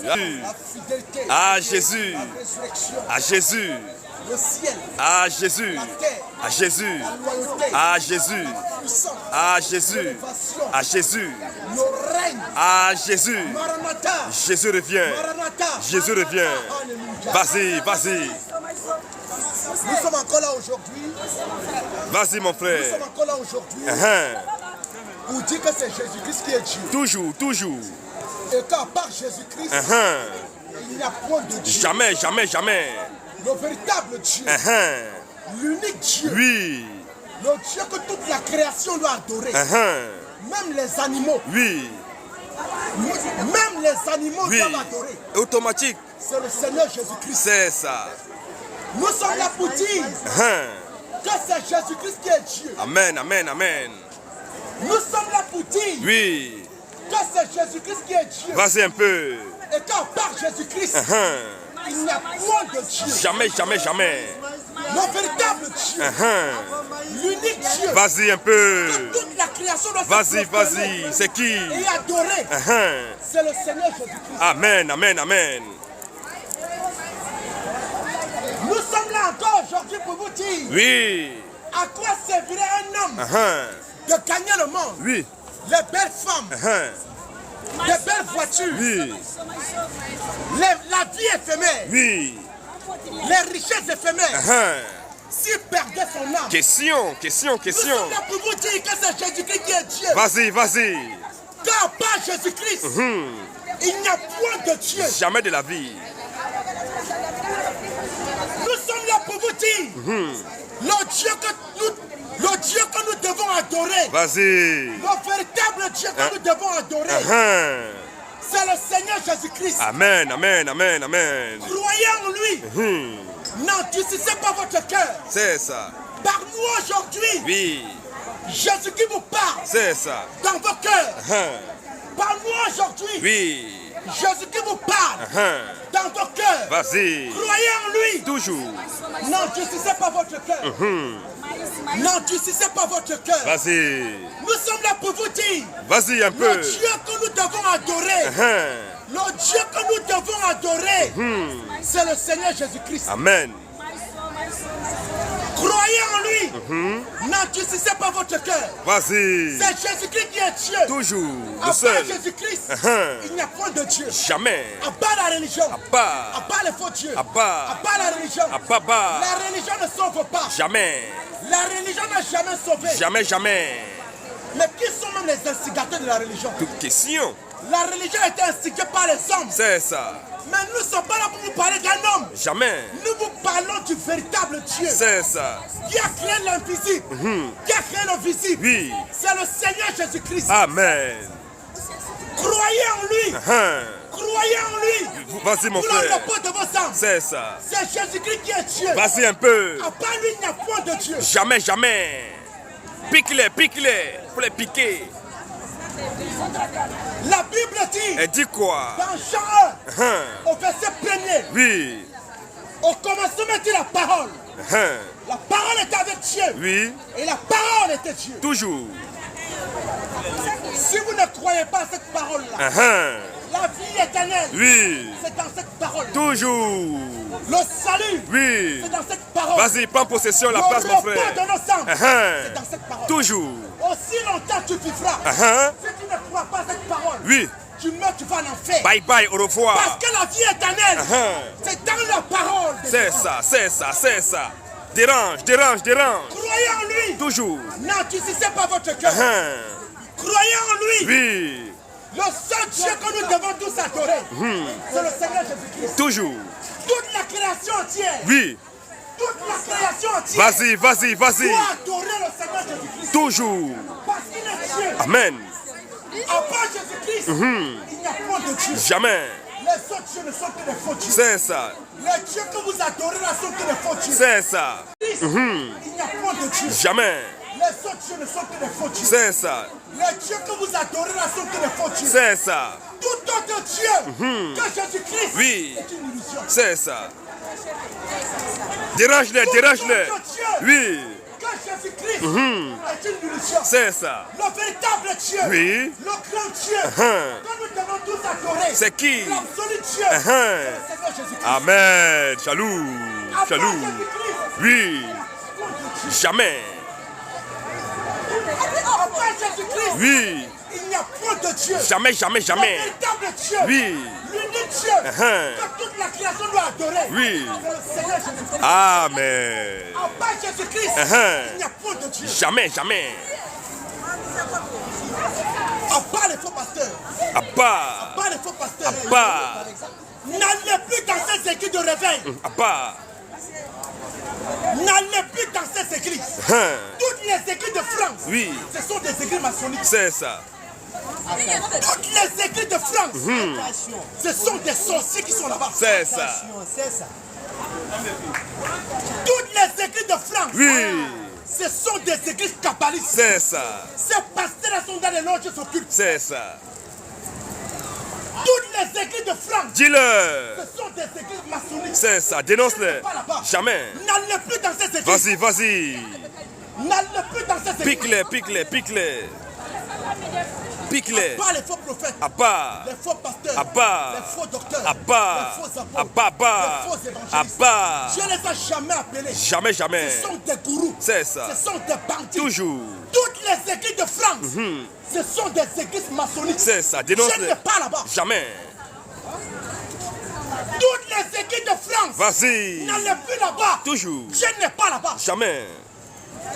La fidélité, à Jésus, la résurrection, à Jésus, le ciel, à Jésus, la terre, à Jésus, la loyauté, à Jésus, la puissance, à Jésus, l'élévation, à Jésus, le règne. à Jésus. Maranatha, Jésus revient, Maranatha. Jésus revient. Alléluia. Vas-y, vas-y, Nous sommes encore là aujourd'hui. vas-y mon Nous frère. sommes encore là aujourd'hui pour dire que c'est Jésus-Christ qui est Dieu. Toujours, toujours. Et qu'à part Jésus-Christ, il n'y a point de Dieu. Jamais, jamais, jamais. Le véritable Dieu, l'unique Dieu, Oui, le Dieu que toute la création doit adorer. Même les animaux, oui, même les animaux oui. doivent adorer. Automatique, C'est le Seigneur Jésus-Christ. c'est ça. Nous sommes là pour dire que c'est Jésus-Christ qui est Dieu. Amen, amen, amen. Nous sommes là pour dire Oui, que c'est Jésus-Christ qui est Dieu. vas-y un peu. Et qu'à part Jésus-Christ, il n'y a point de Dieu. Jamais, jamais, jamais. Le véritable Dieu, l'unique Dieu, Vas-y un peu. que toute la création doit se Vas-y, prosterner vas-y. C'est qui? et adorer. C'est le Seigneur Jésus-Christ. Amen, amen, amen. Nous sommes là encore aujourd'hui pour vous dire Oui. à quoi servirait un homme de gagner le monde. Oui. Les belles femmes, les belles voitures, Oui. la vie éphémère, Oui. les richesses éphémères. S'il perdait son âme, Question, question, nous question. sommes là pour vous dire que c'est Jésus-Christ qui est Dieu. Vas-y, vas-y. Car par Jésus-Christ, il n'y a point de Dieu. Jamais de la vie. Nous sommes là pour vous dire le Dieu que nous devons adorer, Vas-y. le véritable Dieu que nous devons adorer, c'est le Seigneur Jésus-Christ. Amen, amen, amen, amen. Croyez en lui. N'endurcissez pas votre cœur. C'est ça. Par nous aujourd'hui, Oui. Jésus qui vous parle C'est ça. dans vos cœurs. Par nous aujourd'hui, Oui. Jésus qui vous parle dans vos cœurs. Vas-y. Croyez en lui. Toujours. N'endurcissez pas votre cœur. N'endurcissez pas votre cœur. Vas-y. Nous sommes là pour vous dire Vas-y un le peu. Dieu que nous devons adorer. Le Dieu que nous devons adorer, c'est le Seigneur Jésus-Christ. Amen. Croyez en lui. N'endurcissez pas votre cœur. Vas-y. C'est Jésus-Christ qui est Dieu. Toujours. À Le part seul. Jésus-Christ, il n'y a point de Dieu. Jamais. À part la religion, à Pas. part les faux dieux, À part. à part la religion, Pas. la religion ne sauve pas. Jamais. La religion n'a jamais sauvé. Jamais, jamais. Mais qui sont même les instigateurs de la religion? Toute question. La religion a été instigée par les hommes. C'est ça. Mais nous ne sommes pas là pour vous parler d'un homme. Jamais. Nous vous parlons du véritable Dieu C'est ça. qui a créé l'invisible, qui a créé le visible. Oui. C'est le Seigneur Jésus-Christ. Amen. Croyez en lui. Croyez en lui. Vas-y mon Pour le frère. repos de vos âmes. C'est ça. C'est Jésus-Christ qui est Dieu. Vas-y un peu. À part lui, il n'y a point de Dieu. Jamais, jamais. Pique-les, pique-les. Faut les piquer. La Bible dit, Elle dit quoi? dans Jean 1, au verset 1er, Oui. au commencement était la parole. La parole était avec Dieu. Oui. Et la parole était Dieu. Toujours. Si vous ne croyez pas à cette parole-là, la vie éternelle, Oui. c'est dans cette parole. Toujours. Le salut, Oui. c'est dans cette parole. Vas-y, prends possession de la place, Le mon repos frère. de nos âmes, c'est dans cette parole. Toujours. Aussi longtemps tu vivras. Si tu ne crois pas à cette parole, Oui. tu meurs, tu vas en enfer. Bye bye, au revoir. Parce que la vie éternelle, c'est dans la parole. C'est ça, c'est ça, c'est ça. Dérange, dérange, dérange. Croyez en lui. Toujours. N'endurcissez pas votre cœur. Croyez en lui. Oui. Le seul Dieu que nous devons tous adorer, c'est le Seigneur Jésus-Christ. Toujours. Toute la création entière, Oui. toute la création entière Vas-y, vas-y, vas-y. doit adorer le Seigneur Jésus-Christ. Toujours. Parce qu'il est Dieu. Amen. À part Jésus-Christ, il n'y a point de Dieu. Jamais. Les autres dieux ne sont que des faux dieux. C'est ça. Les dieux que vous adorez là sont que des faux dieux. C'est ça. Christ, il n'y a point de Dieu. Jamais. Les autres dieux ne sont que des faux dieux. C'est ça. Les dieux que vous adorez là sont que des faux dieux. C'est ça. Tout autre Dieu que Jésus-Christ Oui. est une illusion. C'est ça. Dérange-les, dérange-les. Oui. Que Jésus-Christ est une illusion. C'est ça. Le véritable Dieu, Oui. le grand Dieu, que nous devons tous adorer. C'est qui? L'absolu Dieu, c'est le Seigneur Jésus-Christ. Amen. Chalou. À part Chalou. Jésus-Christ, Oui. Jamais. à part Jésus-Christ, Oui. il n'y a point de Dieu. Jamais, jamais, Le jamais. véritable Dieu, Oui. l'unique Dieu, que toute la création doit adorer. Oui. C'est le Seigneur Jésus-Christ. Amen. À part Jésus-Christ, il n'y a point de Dieu. Jamais, jamais. À part les faux pasteurs, À part. à part les faux pasteurs, À part. n'allez plus dans ces églises de réveil. À part. N'allez plus dans ces églises. Toutes les églises de France, Oui. ce sont des églises maçonniques. C'est ça. Toutes les églises de France, ce sont des sorciers qui sont là-bas. C'est ça. Toutes les églises de France, Oui. ce sont des églises kabbalistes. C'est ça. Ces pasteurs sont dans les loges occultes. C'est ça. Toutes les églises de France, Dis-le. ce sont des églises maçonniques. C'est ça. Dénonce-le. Pas là-bas. Jamais. N'allez plus dans ces églises. Vas-y, vas-y. N'allez plus dans ces églises. Pique-les, pique-les, pique-les. Pique-les. Pas les faux prophètes, À part. les faux pasteurs, À part. les faux docteurs, À part. les faux À apôtres, part. les faux À évangélistes. part. Je ne les ai jamais appelés. Jamais, jamais. Ce sont des gourous. C'est ça. Ce sont des bandits. Toujours. Toutes les églises de France, ce sont des églises maçonniques. C'est ça. Je Dénonce-le. n'ai pas là-bas. Jamais. Toutes les églises de France, Vas-y. n'allez plus là-bas. Toujours. Je n'ai pas là-bas. Jamais.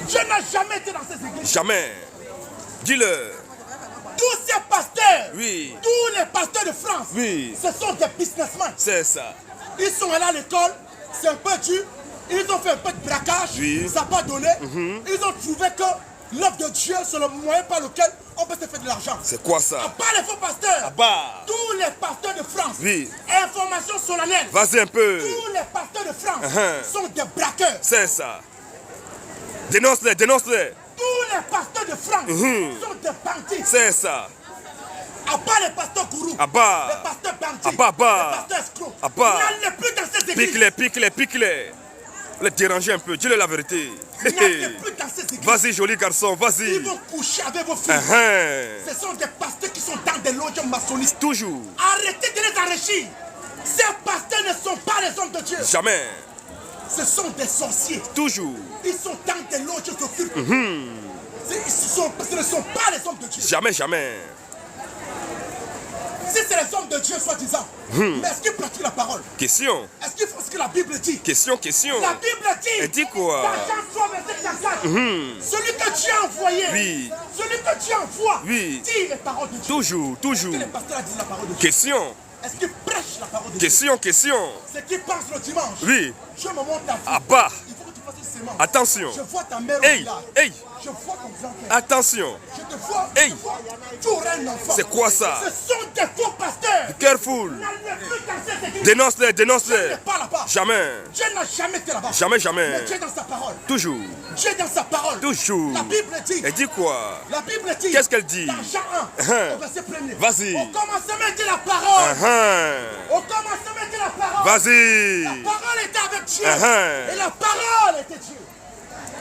Je n'ai jamais été dans ces églises. Jamais. Dis-le. Tous ces pasteurs, Oui. tous les pasteurs de France, Oui. ce sont des businessmen. C'est ça. Ils sont allés à l'école, c'est un peu dur. Ils ont fait un peu de braquage, Oui. ça n'a pas donné. Ils ont trouvé que l'œuvre de Dieu, c'est le moyen par lequel on peut se faire de l'argent. C'est quoi À ça? part les faux pasteurs, À part. tous les pasteurs de France, Oui. information solennelle, Vas-y un peu. tous les pasteurs de France Uh-huh. sont des braqueurs. C'est ça. Dénonce-les, dénonce-les. Tous les pasteurs de France sont des bandits. C'est ça. À part les pasteurs gourous, À part. les pasteurs bandits, À part, part. les pasteurs escrocs, À part. n'allez plus dans ces églises. Pique-les, pique-les, pique-les. Les déranger un peu. Dis-le la vérité. N'allez plus dans ces églises. Vas-y, joli garçon, Ils vas-y. vont coucher avec vos filles. Uh-huh. Ce sont des pasteurs qui sont dans des loges maçonnistes. Toujours. Arrêtez de les enrichir. Ces pasteurs ne sont pas les hommes de Dieu. Jamais. Ce sont des sorciers. Toujours. Ils sont dans des loges occultes. Ce ne sont pas les hommes de Dieu. Jamais, jamais. Si c'est les hommes de Dieu, soi-disant, mais est-ce qu'ils pratiquent la parole? Question. Est-ce qu'ils font ce que la Bible dit? Question, question. La Bible dit, Elle dit quoi? dans Jean 3, verset 44, celui que Dieu a envoyé, Oui. celui que Dieu envoie, Oui. dit les paroles de Dieu. Toujours, toujours. Est-ce que les pasteurs disent la parole de Dieu? Question. Est-ce qu'ils prêchent la parole de Dieu? Question, question. Ce qui pensent le dimanche, Oui. je me montre ta vie. À bas. Il faut que tu fasses une sémence. Attention. Je vois ta mère au Hey, village. hey. Je vois ton grand-père. Attention. Je te vois. Hey. Je te vois. Tu auras un enfant. C'est quoi ça? Ce sont des faux pasteurs. Careful. N'allez plus dans cette église. Dénonce-les, Dieu dénonce-les. n'est pas là-bas. Jamais. Dieu n'a jamais été là-bas. Jamais, jamais. Mais Dieu est dans sa parole. Toujours. Dieu est dans sa parole. Toujours. La Bible dit. Elle dit quoi? La Bible dit. Qu'est-ce qu'elle dit? Dans Jean 1, Uh-huh. au verset 1er. Vas-y. Au commencement était la parole. Uh-huh. Au commencement était la parole. Vas-y. La parole était avec Dieu. Uh-huh. Et la parole était Dieu.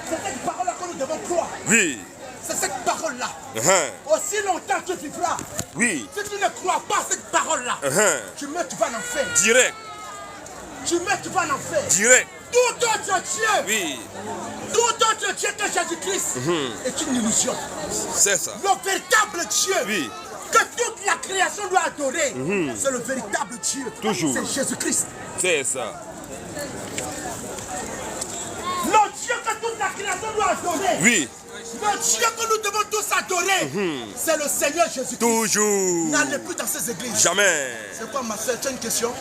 C'est cette parole-là que nous devons croire. Oui. C'est cette parole-là. Uh-huh. Aussi longtemps que tu vivras. Oui. Si tu ne crois pas cette parole-là, Uh-huh. tu meurs, tu vas en enfer. Direct. Tu meurs, tu vas en enfer. Direct. Tout autre Dieu, Oui. tout autre Dieu que Jésus-Christ est une illusion. C'est ça. Le véritable Dieu Oui. que toute la création doit adorer, c'est le véritable Dieu. Toujours. C'est Jésus-Christ. C'est ça. Le Dieu que toute la création doit adorer. Oui. Le Dieu que nous devons tous adorer, c'est le Seigneur Jésus-Christ. Toujours. N'allez plus dans ces églises. Jamais. C'est quoi ma soeur? Tu as une question?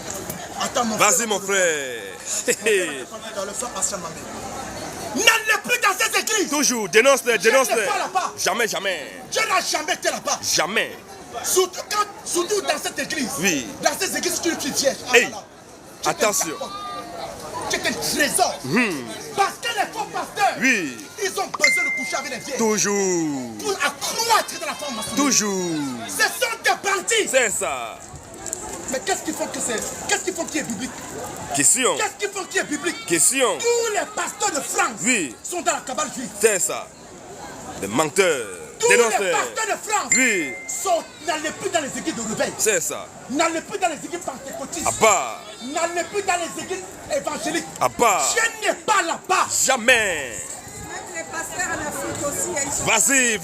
Attends mon frère. Vas-y, mon frère. Dans le soir, Pasteur Mamé. N'allez plus dans ces églises. Toujours. Dénonce-les, Dieu dénonce-les. n'est pas là-bas. Jamais, jamais. Dieu n'a jamais été là-bas. Jamais. Surtout dans cette église. Oui. Dans ces églises, tu vierge. Hey. Tu es Attention. Tu es un trésor. Parce que les faux pasteurs, Oui. ils ont besoin de coucher avec les vieilles. Toujours. Pour accroître de la femme masculine. Toujours. Ce sont des bandits. C'est ça. Mais qu'est-ce qu'ils font qui est biblique? Question. Qu'est-ce qu'ils font qui est biblique? Question. Tous les pasteurs de France Oui. sont dans la cabale juive. C'est ça. Des menteurs. Tous les Dénonceurs. pasteurs de France Oui. n'allaient plus dans les églises de rebelles. C'est ça. N'allaient plus dans les églises pentecôtistes. Abba. N'allaient plus dans les églises évangéliques. Abba. Je n'ai pas là-bas. Jamais. Les pasteurs en Afrique aussi.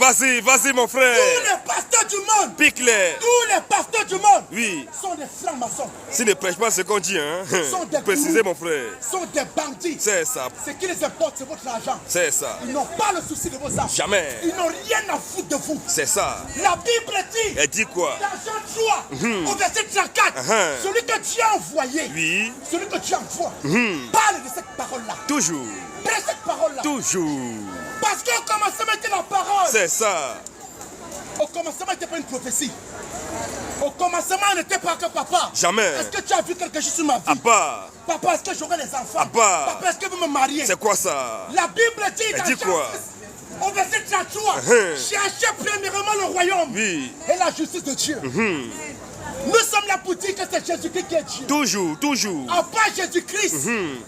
Vas-y, mon frère. Tous les pasteurs du monde. Pique-les. Tous les pasteurs du monde. Oui. Sont des francs-maçons. S'ils ne prêchent pas ce qu'on dit, hein. Sont des Précisez, gourous. mon frère. Sont des bandits. C'est ça. Ce qui les importe, c'est votre argent. C'est ça. Ils n'ont pas le souci de vos âmes. Jamais. Ils n'ont rien à foutre de vous. C'est ça. La Bible dit, Elle dit quoi? dans Jean 3, au verset 34, celui que Dieu a envoyé, Oui. celui que Dieu envoie, parle de cette parole-là. Toujours. De cette parole-là. Toujours. Parce qu'au commencement était la parole. C'est ça. Au commencement n'était pas une prophétie. Au commencement n'était pas que papa. Jamais. Est-ce que tu as vu quelque chose sur ma vie? Abba. Papa, est-ce que j'aurai des enfants? Abba. Papa, est-ce que vous me mariez? C'est quoi ça? La Bible dit Elle dans dit Jean quoi? 6, au verset 33, cherchez premièrement le royaume Oui. et la justice de Dieu. Nous sommes là pour dire que c'est Jésus-Christ qui est Dieu. Toujours, toujours. À part Jésus-Christ,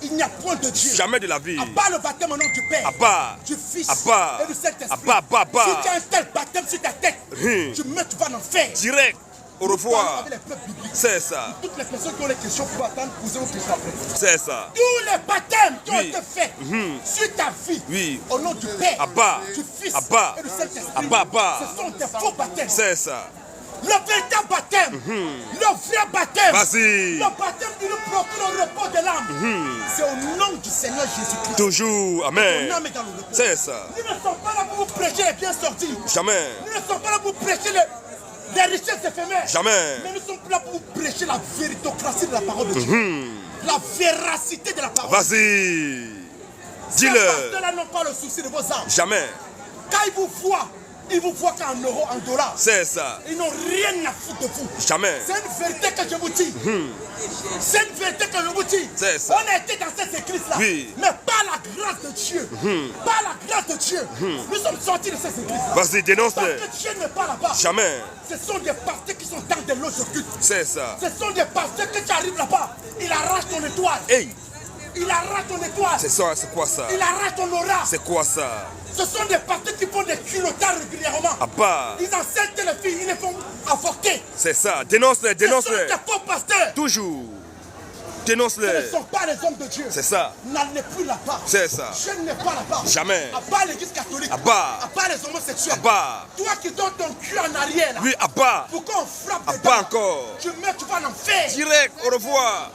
il n'y a point de Dieu. Jamais de la vie. À part le baptême au nom du Père, Abba. du Fils Abba. et du Saint-Esprit. Abba, abba, abba. Si tu as un tel baptême sur ta tête, tu vas en enfer. Direct. Au revoir. Avec les peuples bibliques. C'est ça. Toutes les personnes qui ont les questions pour attendre, poser vos questions après. C'est ça. Tous les baptêmes qui ont Oui. été faits sur ta vie, Oui. au nom du Père, Abba. du Fils Abba. et du Saint-Esprit, Abba, abba. ce sont des faux baptêmes. C'est ça. Le véritable baptême, le vrai baptême, Vas-y. le baptême qui nous procure le repos de l'âme, c'est au nom du Seigneur Jésus-Christ. Toujours. Ton Amen. âme est dans le repos. C'est ça. Nous ne sommes pas là pour vous prêcher les biens sortis. Jamais. Nous ne sommes pas là pour vous prêcher les richesses éphémères. Jamais. Mais nous sommes là pour vous prêcher la véritocratie de la parole de Dieu. La véracité de la parole. Vas-y. Ces Dis-le. pasteurs-là n'ont pas le souci de vos âmes. Jamais. Quand ils vous voient qu'en euros, en dollars. C'est ça. Ils n'ont rien à foutre de vous. Jamais. C'est une vérité que je vous dis. C'est une vérité que je vous dis. C'est ça. On a été dans cette église-là. Oui. Mais par la grâce de Dieu. Par la grâce de Dieu. Nous sommes sortis de cette église-là. Vas-y, dénonce-le. Parce que Dieu n'est pas là-bas. Jamais. Ce sont des pasteurs qui sont dans des loges occultes. C'est ça. Ce sont des pasteurs que tu arrives là-bas. Il arrache ton étoile. Hey. Il arrache ton étoile. C'est ça. C'est quoi ça? Il arrache ton aura. C'est quoi ça? Ce sont des pasteurs qui font des culottards régulièrement. Abba. Ils enseignent que les filles, ils les font avorter. C'est ça. Dénonce-le. Ce sont Dénonce-le. des faux pasteurs. Toujours. Ce ne Dénonce-le. sont pas les hommes de Dieu. C'est ça. N'allez plus là-bas. C'est ça. Je n'ai pas là-bas. Jamais. À part l'église catholique. Abba. À part les homosexuels. Abba. Toi qui donnes ton cul en arrière là. Oui, Abba. Pourquoi on frappe Abba dedans? encore. Tu meurs, tu vas en enfer. Direct. Au revoir.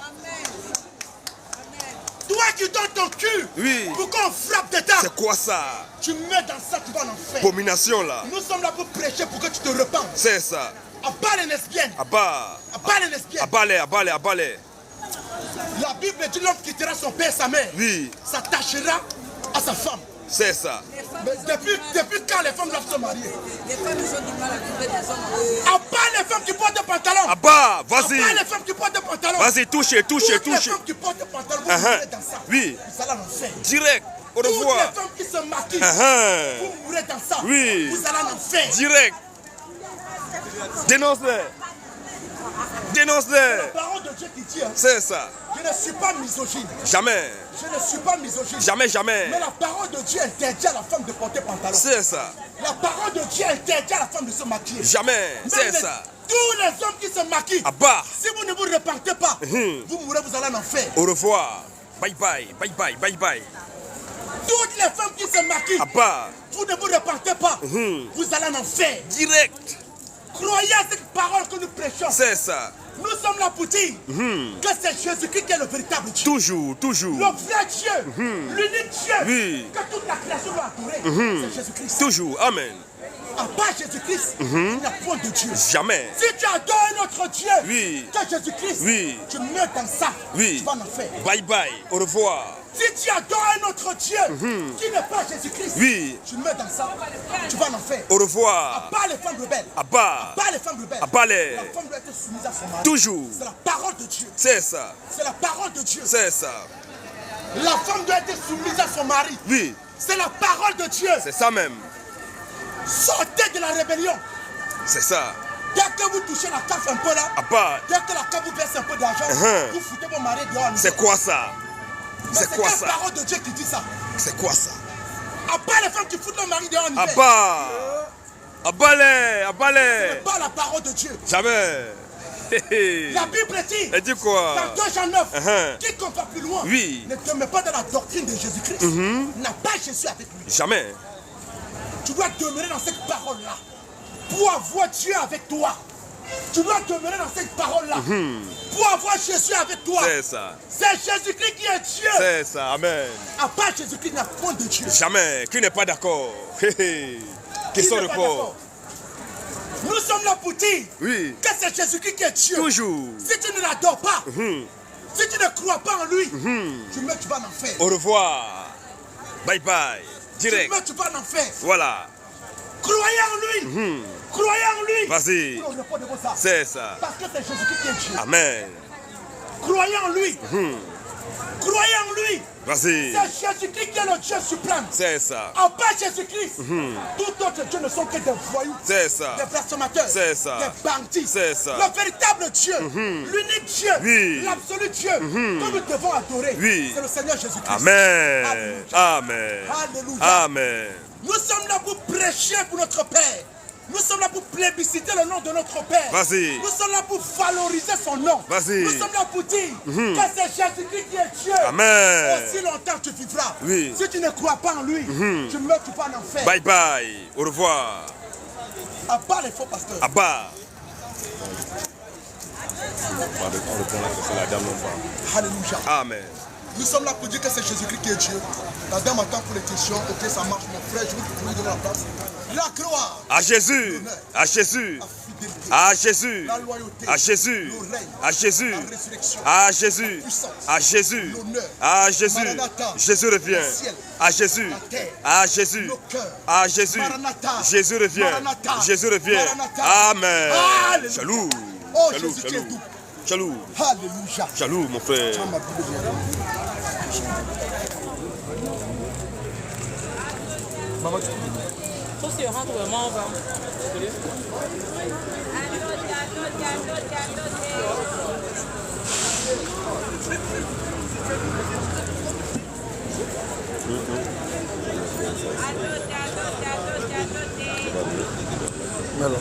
Toi qui donnes ton cul. Oui. Pourquoi on frappe dedans? C'est quoi ça? Tu meurs dans ça, tu vas en enfer. Abomination là. Nous sommes là pour prêcher pour que tu te repentes. C'est ça. À part les lesbiennes. Abba. À part les lesbiennes. Abalé, abalé, abalé. La Bible dit l'homme quittera son père et sa mère. Oui. S'attachera à sa femme. C'est ça. Mais depuis quand les femmes doivent se marier? Les femmes, ils ont du mal à trouver des hommes. À part les femmes qui portent des pantalons. Abba, À part vas-y. les femmes qui portent des pantalons. Vas-y, touchez, touchez, Toutes les touchez. femmes qui portent des pantalons, vous Uh-huh. mourrez dans ça. Oui. Vous allez en enfer. Direct. Au Toutes les revoir. femmes qui se maquillent, Uh-huh. vous mourrez dans ça. Oui. Vous allez en enfer. Direct. Dénonce-le. Dénonce-le. La parole de Dieu qui dit, hein, C'est ça. je ne suis pas misogyne. Jamais. Je ne suis pas misogyne. Jamais, jamais. Mais la parole de Dieu interdit à la femme de porter pantalon. C'est ça. La parole de Dieu interdit à la femme de se maquiller. Jamais. Même C'est les- ça. Tous les hommes qui se maquillent, Abba. si vous ne vous repentez pas, vous mourrez, vous allez en enfer. Au revoir. Bye bye. Bye bye. Bye bye. Toutes les femmes qui se maquillent, Abba. vous ne vous repentez pas, vous allez en enfer. Direct. Croyez à cette parole que nous prêchons. C'est ça. Nous sommes là pour dire que c'est Jésus-Christ qui est le véritable Dieu. Toujours, toujours. Le vrai Dieu, l'unique Dieu, Oui. que toute la création doit adorer, c'est Jésus-Christ. Toujours. Amen. À part Jésus-Christ, il n'y a point de Dieu. Jamais. Si tu adores un autre Dieu Oui. que Jésus-Christ, Oui. tu meurs dans ça, Oui. tu vas en enfer. Bye bye. Au revoir. Si tu adores un autre Dieu qui n'est pas Jésus-Christ, Oui. tu meurs dans ça, tu vas en enfer. Au À revoir. part les femmes rebelles, Abba. pas les femmes rebelles, Abba les. la femme doit être soumise à son mari. Toujours. C'est la parole de Dieu. C'est ça. C'est la parole de Dieu. C'est ça. La femme doit être soumise à son mari. Oui. C'est la parole de Dieu. C'est ça même. Sortez de la rébellion. C'est ça. Dès que vous touchez la CAF un peu là, Abba, dès que la CAF vous verse un peu d'argent, vous foutez vos maris dehors. c'est quoi ça? Mais C'est quoi quelle ça? parole de Dieu qui dit ça? C'est quoi ça? À part les femmes qui foutent leur mari dehors en hiver. Abba! Abalé, Ce abalé! n'est pas la parole de Dieu. Jamais! La Bible dit, Elle dit quoi? dans 2 Jean 9, quiconque va plus loin, Oui. ne demeure pas dans la doctrine de Jésus-Christ, n'a pas Jésus avec lui. Jamais! Tu dois demeurer dans cette parole-là pour avoir Dieu avec toi. Tu dois demeurer dans cette parole-là pour avoir Jésus avec toi. C'est ça! C'est Jésus-Christ qui est Dieu. C'est ça, amen! À part Jésus-Christ, il n'y a point de Dieu. Jamais! Qui n'est pas d'accord? Qui Qui sont n'est de pas corps? d'accord? Nous sommes là pour dire Oui! que c'est Jésus-Christ qui est Dieu. Toujours! Si tu ne l'adores pas, si tu ne crois pas en lui, tu vas en enfer. Au revoir! Bye bye! Direct! Tu vas en enfer. Voilà! Croyez en lui. Croyez en lui. Vas-y! Pour le repos de vos âmes. C'est ça! Parce que c'est Jésus-Christ qui est Dieu. Amen! Croyez en lui. Croyez en lui. Vas-y! C'est Jésus-Christ qui est le Dieu suprême. C'est ça! À part Jésus-Christ, tout autre Dieu ne sont que des voyous, C'est ça! des blasphémateurs, C'est ça. des bandits. C'est ça. Le véritable Dieu, l'unique Dieu, Oui. l'absolu Dieu que nous devons adorer, Oui. c'est le Seigneur Jésus-Christ. Amen! Alléluia. Amen! Alléluia. Amen! Nous sommes là pour prêcher pour notre Père. Nous sommes là pour plébisciter le nom de notre Père. Vas-y. Nous sommes là pour valoriser son nom. Vas-y. Nous sommes là pour dire que c'est Jésus-Christ qui est Dieu. Amen! Aussi longtemps tu vivras. Oui. Si tu ne crois pas en lui, tu meurs, tu vas en enfer. Bye bye! Au revoir! À part les faux pasteurs. Abba! Alléluia. Amen! Nous sommes là pour dire que c'est Jésus-Christ qui est Dieu. La dame attend pour les questions. Ok, ça marche, mon frère. Je vous donner la place. La gloire. À Jésus! À Jésus! La fidélité. À Jésus! La loyauté. À Jésus! Le règne. À Jésus! La résurrection. À Jésus! La puissance. À Jésus! L'honneur. À Jésus! Maranatha. Jésus revient! Le ciel. À Jésus! La terre. À Jésus! Le cœur. À Jésus! Maranatha. Jésus revient! Maranatha. Jésus revient! Maranatha. Amen! Alléluia. Shalom! Oh, Shalom! Jésus qui est Shalom! doux. Shalom! Alléluia. Shalom, mon frère! Tiens, ma Bible vient. Maman, tu Sauf si on rentre vraiment, on va. Alors.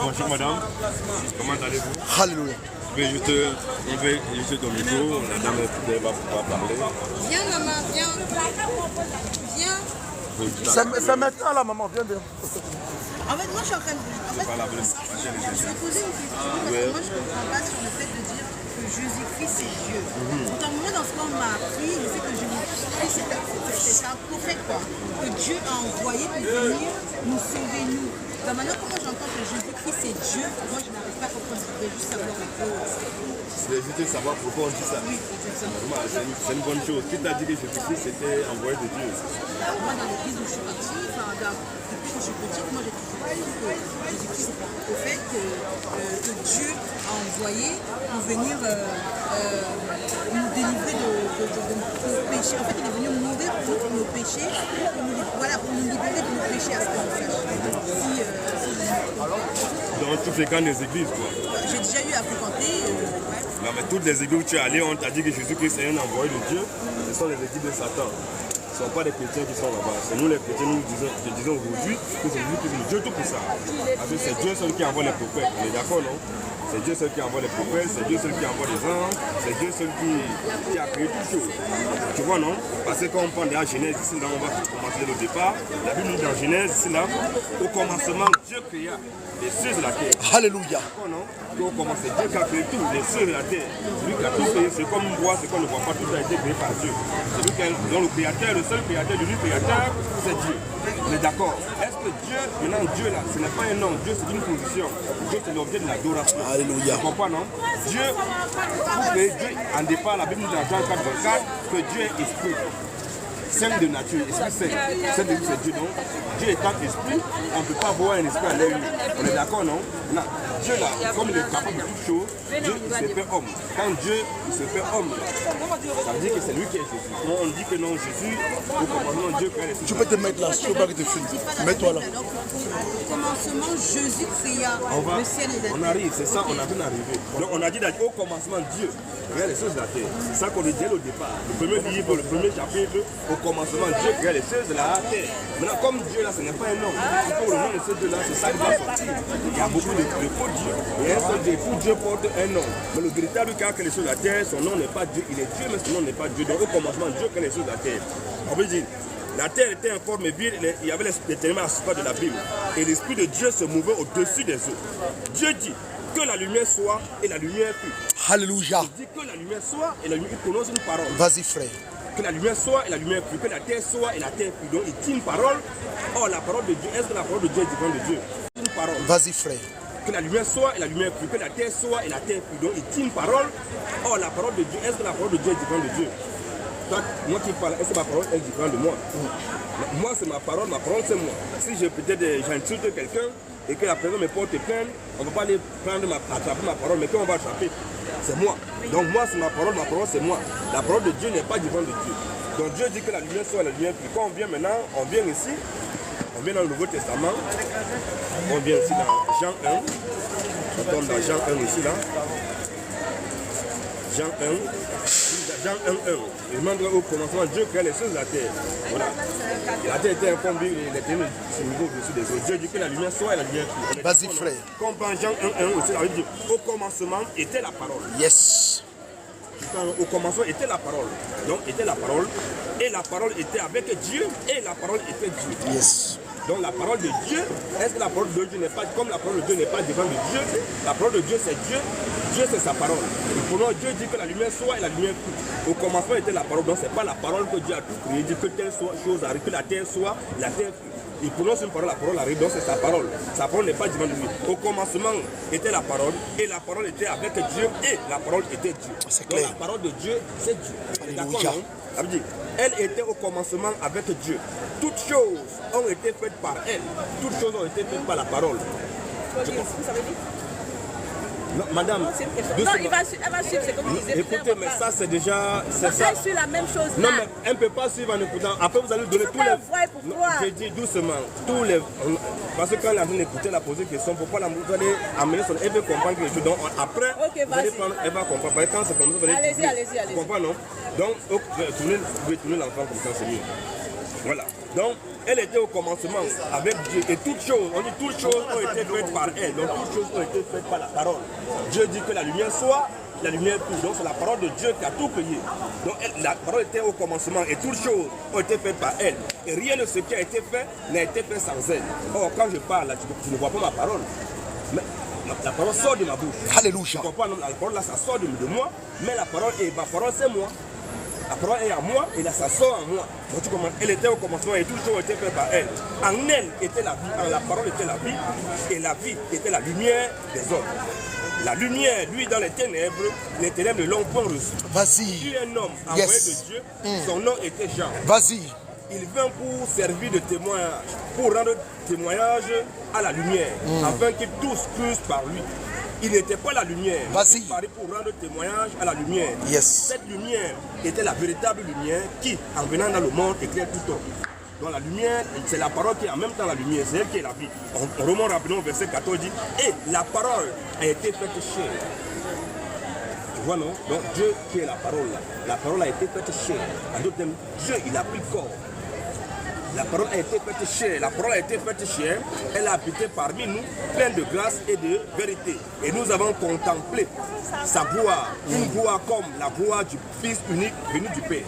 Bonjour madame, comment allez-vous? Alléluia. On veut juste ton micro, la dame va pouvoir parler. Viens, maman, viens. Viens. C'est maintenant là, maman, viens, viens. En fait, moi, je suis en train de... En fait, Voilà, je vais poser une question parce que moi, je ne comprends pas sur le fait de dire que Jésus-Christ, c'est Dieu. Pourtant, moi, dans ce qu'on m'a appris, je sais que Jésus-Christ, c'est un prophète, quoi. Que Dieu a envoyé pour venir nous sauver, nous. Donc maintenant, comment j'entends que Jésus-Christ, c'est Dieu, moi, je n'arrive pas à comprendre. Je voudrais juste savoir un peu. Je voulais juste savoir pourquoi on dit ça. Oui, exactement. Normal, c'est une bonne chose. Qui t'a dit que Jésus-Christ était envoyé de Dieu? Moi, dans l'église où je suis partie, depuis que je suis petite, moi j'ai toujours cru que Jésus-Christ est un prophète que Dieu a envoyé pour venir nous délivrer de nos péchés. En fait, il est venu mourir pour nos péchés, pour nous libérer de nos péchés à ce moment-là. Dans toutes les grandes églises, quoi. J'ai déjà eu à fréquenter. Ouais. Non, mais toutes les églises où tu es allé, on t'a dit que Jésus-Christ est un envoyé de Dieu. Ce sont les églises de Satan. Ce ne sont pas des chrétiens qui sont là-bas. C'est nous les chrétiens, nous disons aujourd'hui que c'est Jésus-Christ, le Dieu tout puissant. Parce que c'est Dieu seul qui envoie les prophètes. On est d'accord, non? C'est Dieu seul qui envoie les prophètes, c'est Dieu seul qui envoie les anges, c'est Dieu seul qui a créé toutes choses. Tu vois, non? Parce que quand on prend de la Genèse, ici, là, on va commencer le départ. La Bible dit dans Genèse, ici, là, au commencement, Dieu créa les cieux et la terre. Alléluia. D'accord, non? Au commencement, Dieu qui a créé tout, les cieux et la terre. Celui qui a tout créé, c'est comme on voit, c'est qu'on ne voit pas, tout a été créé par Dieu. Celui qui est dans le créateur, le seul créateur, l'unique créateur, c'est Dieu. On est d'accord? Est-ce que Dieu, maintenant Dieu là, ce n'est pas un nom, Dieu c'est une position. Dieu c'est l'objet de l'adoration. Alléluia. Tu comprends, non? Dieu, vous créez Dieu, en départ, la Bible dit dans Jean 4, 24, que Dieu est esprit. Saint de nature, esprit saint. Saint de Dieu, c'est Dieu, non? Dieu étant esprit, on ne peut pas voir un esprit à l'œil nu. On est d'accord, non? Non. Dieu là, comme il est capable de toutes choses, Venez, Dieu on il va se fait homme. Quand Dieu il se fait homme, ça veut dire que c'est lui qui est Jésus. Quand on dit que non, Jésus, au commencement, Dieu crée les choses. Tu peux te mettre là, si tu veux pas que tu filmes. Mets-toi là. Alors, au commencement, Jésus créa le ciel et la terre. On arrive, c'est ça, on a bien arrivé. Donc on a dit au commencement, Dieu créa les choses de la terre. C'est ça qu'on dit dès le départ. Le premier livre, le premier chapitre, au commencement, Dieu créa les choses de la terre. Maintenant, comme Dieu là, ce n'est pas un homme. Pour le nom de ce Dieu là, c'est ça qui va sortir. Il y a beaucoup de faux dieux. Et un seul Dieu, tout Dieu porte un nom. Mais le véritable qui a créé les choses de la terre, son nom n'est pas Dieu. Il est Dieu, mais son nom n'est pas Dieu. Donc au commencement, Dieu crée les choses de la terre. On peut dire, la terre était informe et vide, il y avait l'éternel à la surface de l'abîme. Et l'Esprit de Dieu se mouvait au-dessus des eaux. Dieu dit que la lumière soit et la lumière fut. Alléluia. Il dit que la lumière soit et la lumière, il prononce une parole. Vas-y, frère. Que la lumière soit et la lumière fut. Que la terre soit et la terre fut. Donc il dit une parole. Or la parole de Dieu, est-ce que la parole de Dieu est différente de Dieu? Une parole. Vas-y, frère. Que la lumière soit et la lumière fut. Que la terre soit et la terre fut. Donc il dit une parole. Or la parole de Dieu, est-ce que la parole de Dieu est différente de Dieu? Donc, moi qui parle, est-ce que ma parole est différente de moi? Moi c'est ma parole c'est moi. Si peut-être j'insulte quelqu'un et que la personne me porte plainte, on ne va pas aller prendre attraper ma parole, mais quand on va attraper, c'est moi. Donc moi c'est ma parole c'est moi. La parole de Dieu n'est pas différente de Dieu. Donc Dieu dit que la lumière soit la lumière. Puis quand on vient maintenant, on vient ici, on vient dans le Nouveau Testament, on vient ici dans Jean 1, on tombe dans Jean 1 ici là. Jean 1, 1. Il demande au commencement, Dieu crée les choses de la terre. Voilà. La terre était informe, l'éternel se niveau au-dessus des eaux. Dieu dit que la lumière soit et la lumière fut. Vas-y, frère. Comme dans Jean 1, aussi, il dit, au commencement était la parole. Yes. Au commencement était la parole. Donc était la parole. Et la parole était avec Dieu. Et la parole était Dieu. Yes. Donc la parole de Dieu, est-ce que la parole de Dieu n'est pas, comme la parole de Dieu n'est pas devant de Dieu, la parole de Dieu c'est Dieu, Dieu c'est sa parole. Et pour nous, Dieu dit que la lumière soit et la lumière fut. Au commencement était la parole, donc c'est pas la parole que Dieu a tout créé, il dit que telle chose arrive, que la terre soit, la terre fut. Il prononce une parole, la parole arrive, donc c'est sa parole. Sa parole n'est pas devant lui. Au commencement était la parole, et la parole était avec Dieu, et la parole était Dieu. C'est clair. Donc la parole de Dieu, c'est Dieu. Alléluia. D'accord, non? Ça veut dire, elle était au commencement avec Dieu. Toutes choses ont été faites par elle. Toutes choses ont été faites par la parole. Vous savez dire? Non, madame, Non, elle va suivre, c'est comme vous disiez. écoutez, mais ça c'est déjà... C'est ça. Elle suit la même chose Non, là. mais elle ne peut pas suivre en écoutant. Après, vous allez donner tous les... voir pourquoi. J'ai dit doucement. Tous les... Parce que quand elle est en train d'écouter, elle a posé une question. Pourquoi vous allez amener son... Elle veut comprendre quelque chose. Donc après, Ok, vous allez vas-y. prendre... Elle va comprendre. Parce que quand c'est comme ça, vous allez... Allez-y. Vous comprenez, non? Donc, vous pouvez tourner l'enfant comme ça, c'est mieux. Voilà. Donc, elle était au commencement avec Dieu. Et toutes choses, on dit toutes choses ont été faites par elle. Donc, toutes choses ont été faites par la parole. Dieu dit que la lumière soit, la lumière fut. Donc, c'est la parole de Dieu qui a tout créé. Donc, la parole était au commencement et toutes choses ont été faites par elle. Et rien de ce qui a été fait n'a été fait sans elle. Or, quand je parle, là, tu ne vois pas ma parole. Mais la parole sort de ma bouche. Alléluia. Tu comprends, non? La parole là, ça sort de moi. Mais la parole, ma parole, c'est moi. La parole est à moi et là ça sort en moi. Donc tu comprends, elle était au commencement et tout chose était fait par elle. En elle était la vie, en la parole était la vie et la vie était la lumière des hommes. La lumière, lui, dans les ténèbres ne l'ont point reçu. Vas-y. Tu es un homme envoyé Yes. de Dieu, son nom était Jean. Vas-y. Il vint pour servir de témoignage, pour rendre témoignage à la lumière, afin qu'ils tous crussent par lui. Il n'était pas la lumière. Vas-y. Il parlait pour rendre témoignage à la lumière. Yes. Cette lumière était la véritable lumière qui, en venant dans le monde, éclaire tout homme. Donc la lumière, c'est la parole qui est en même temps la lumière, c'est elle qui est la vie. On remonte rapidement au verset 14, dit, et la parole a été faite chair. Tu vois, non? Donc Dieu qui est la parole là, la parole a été faite chair. En d'autres termes, Dieu, il a pris corps. La parole a été faite chair, la parole a été faite chair, elle a habité parmi nous, pleine de grâce et de vérité. Et nous avons contemplé sa gloire, une gloire comme la gloire du Fils unique venu du Père.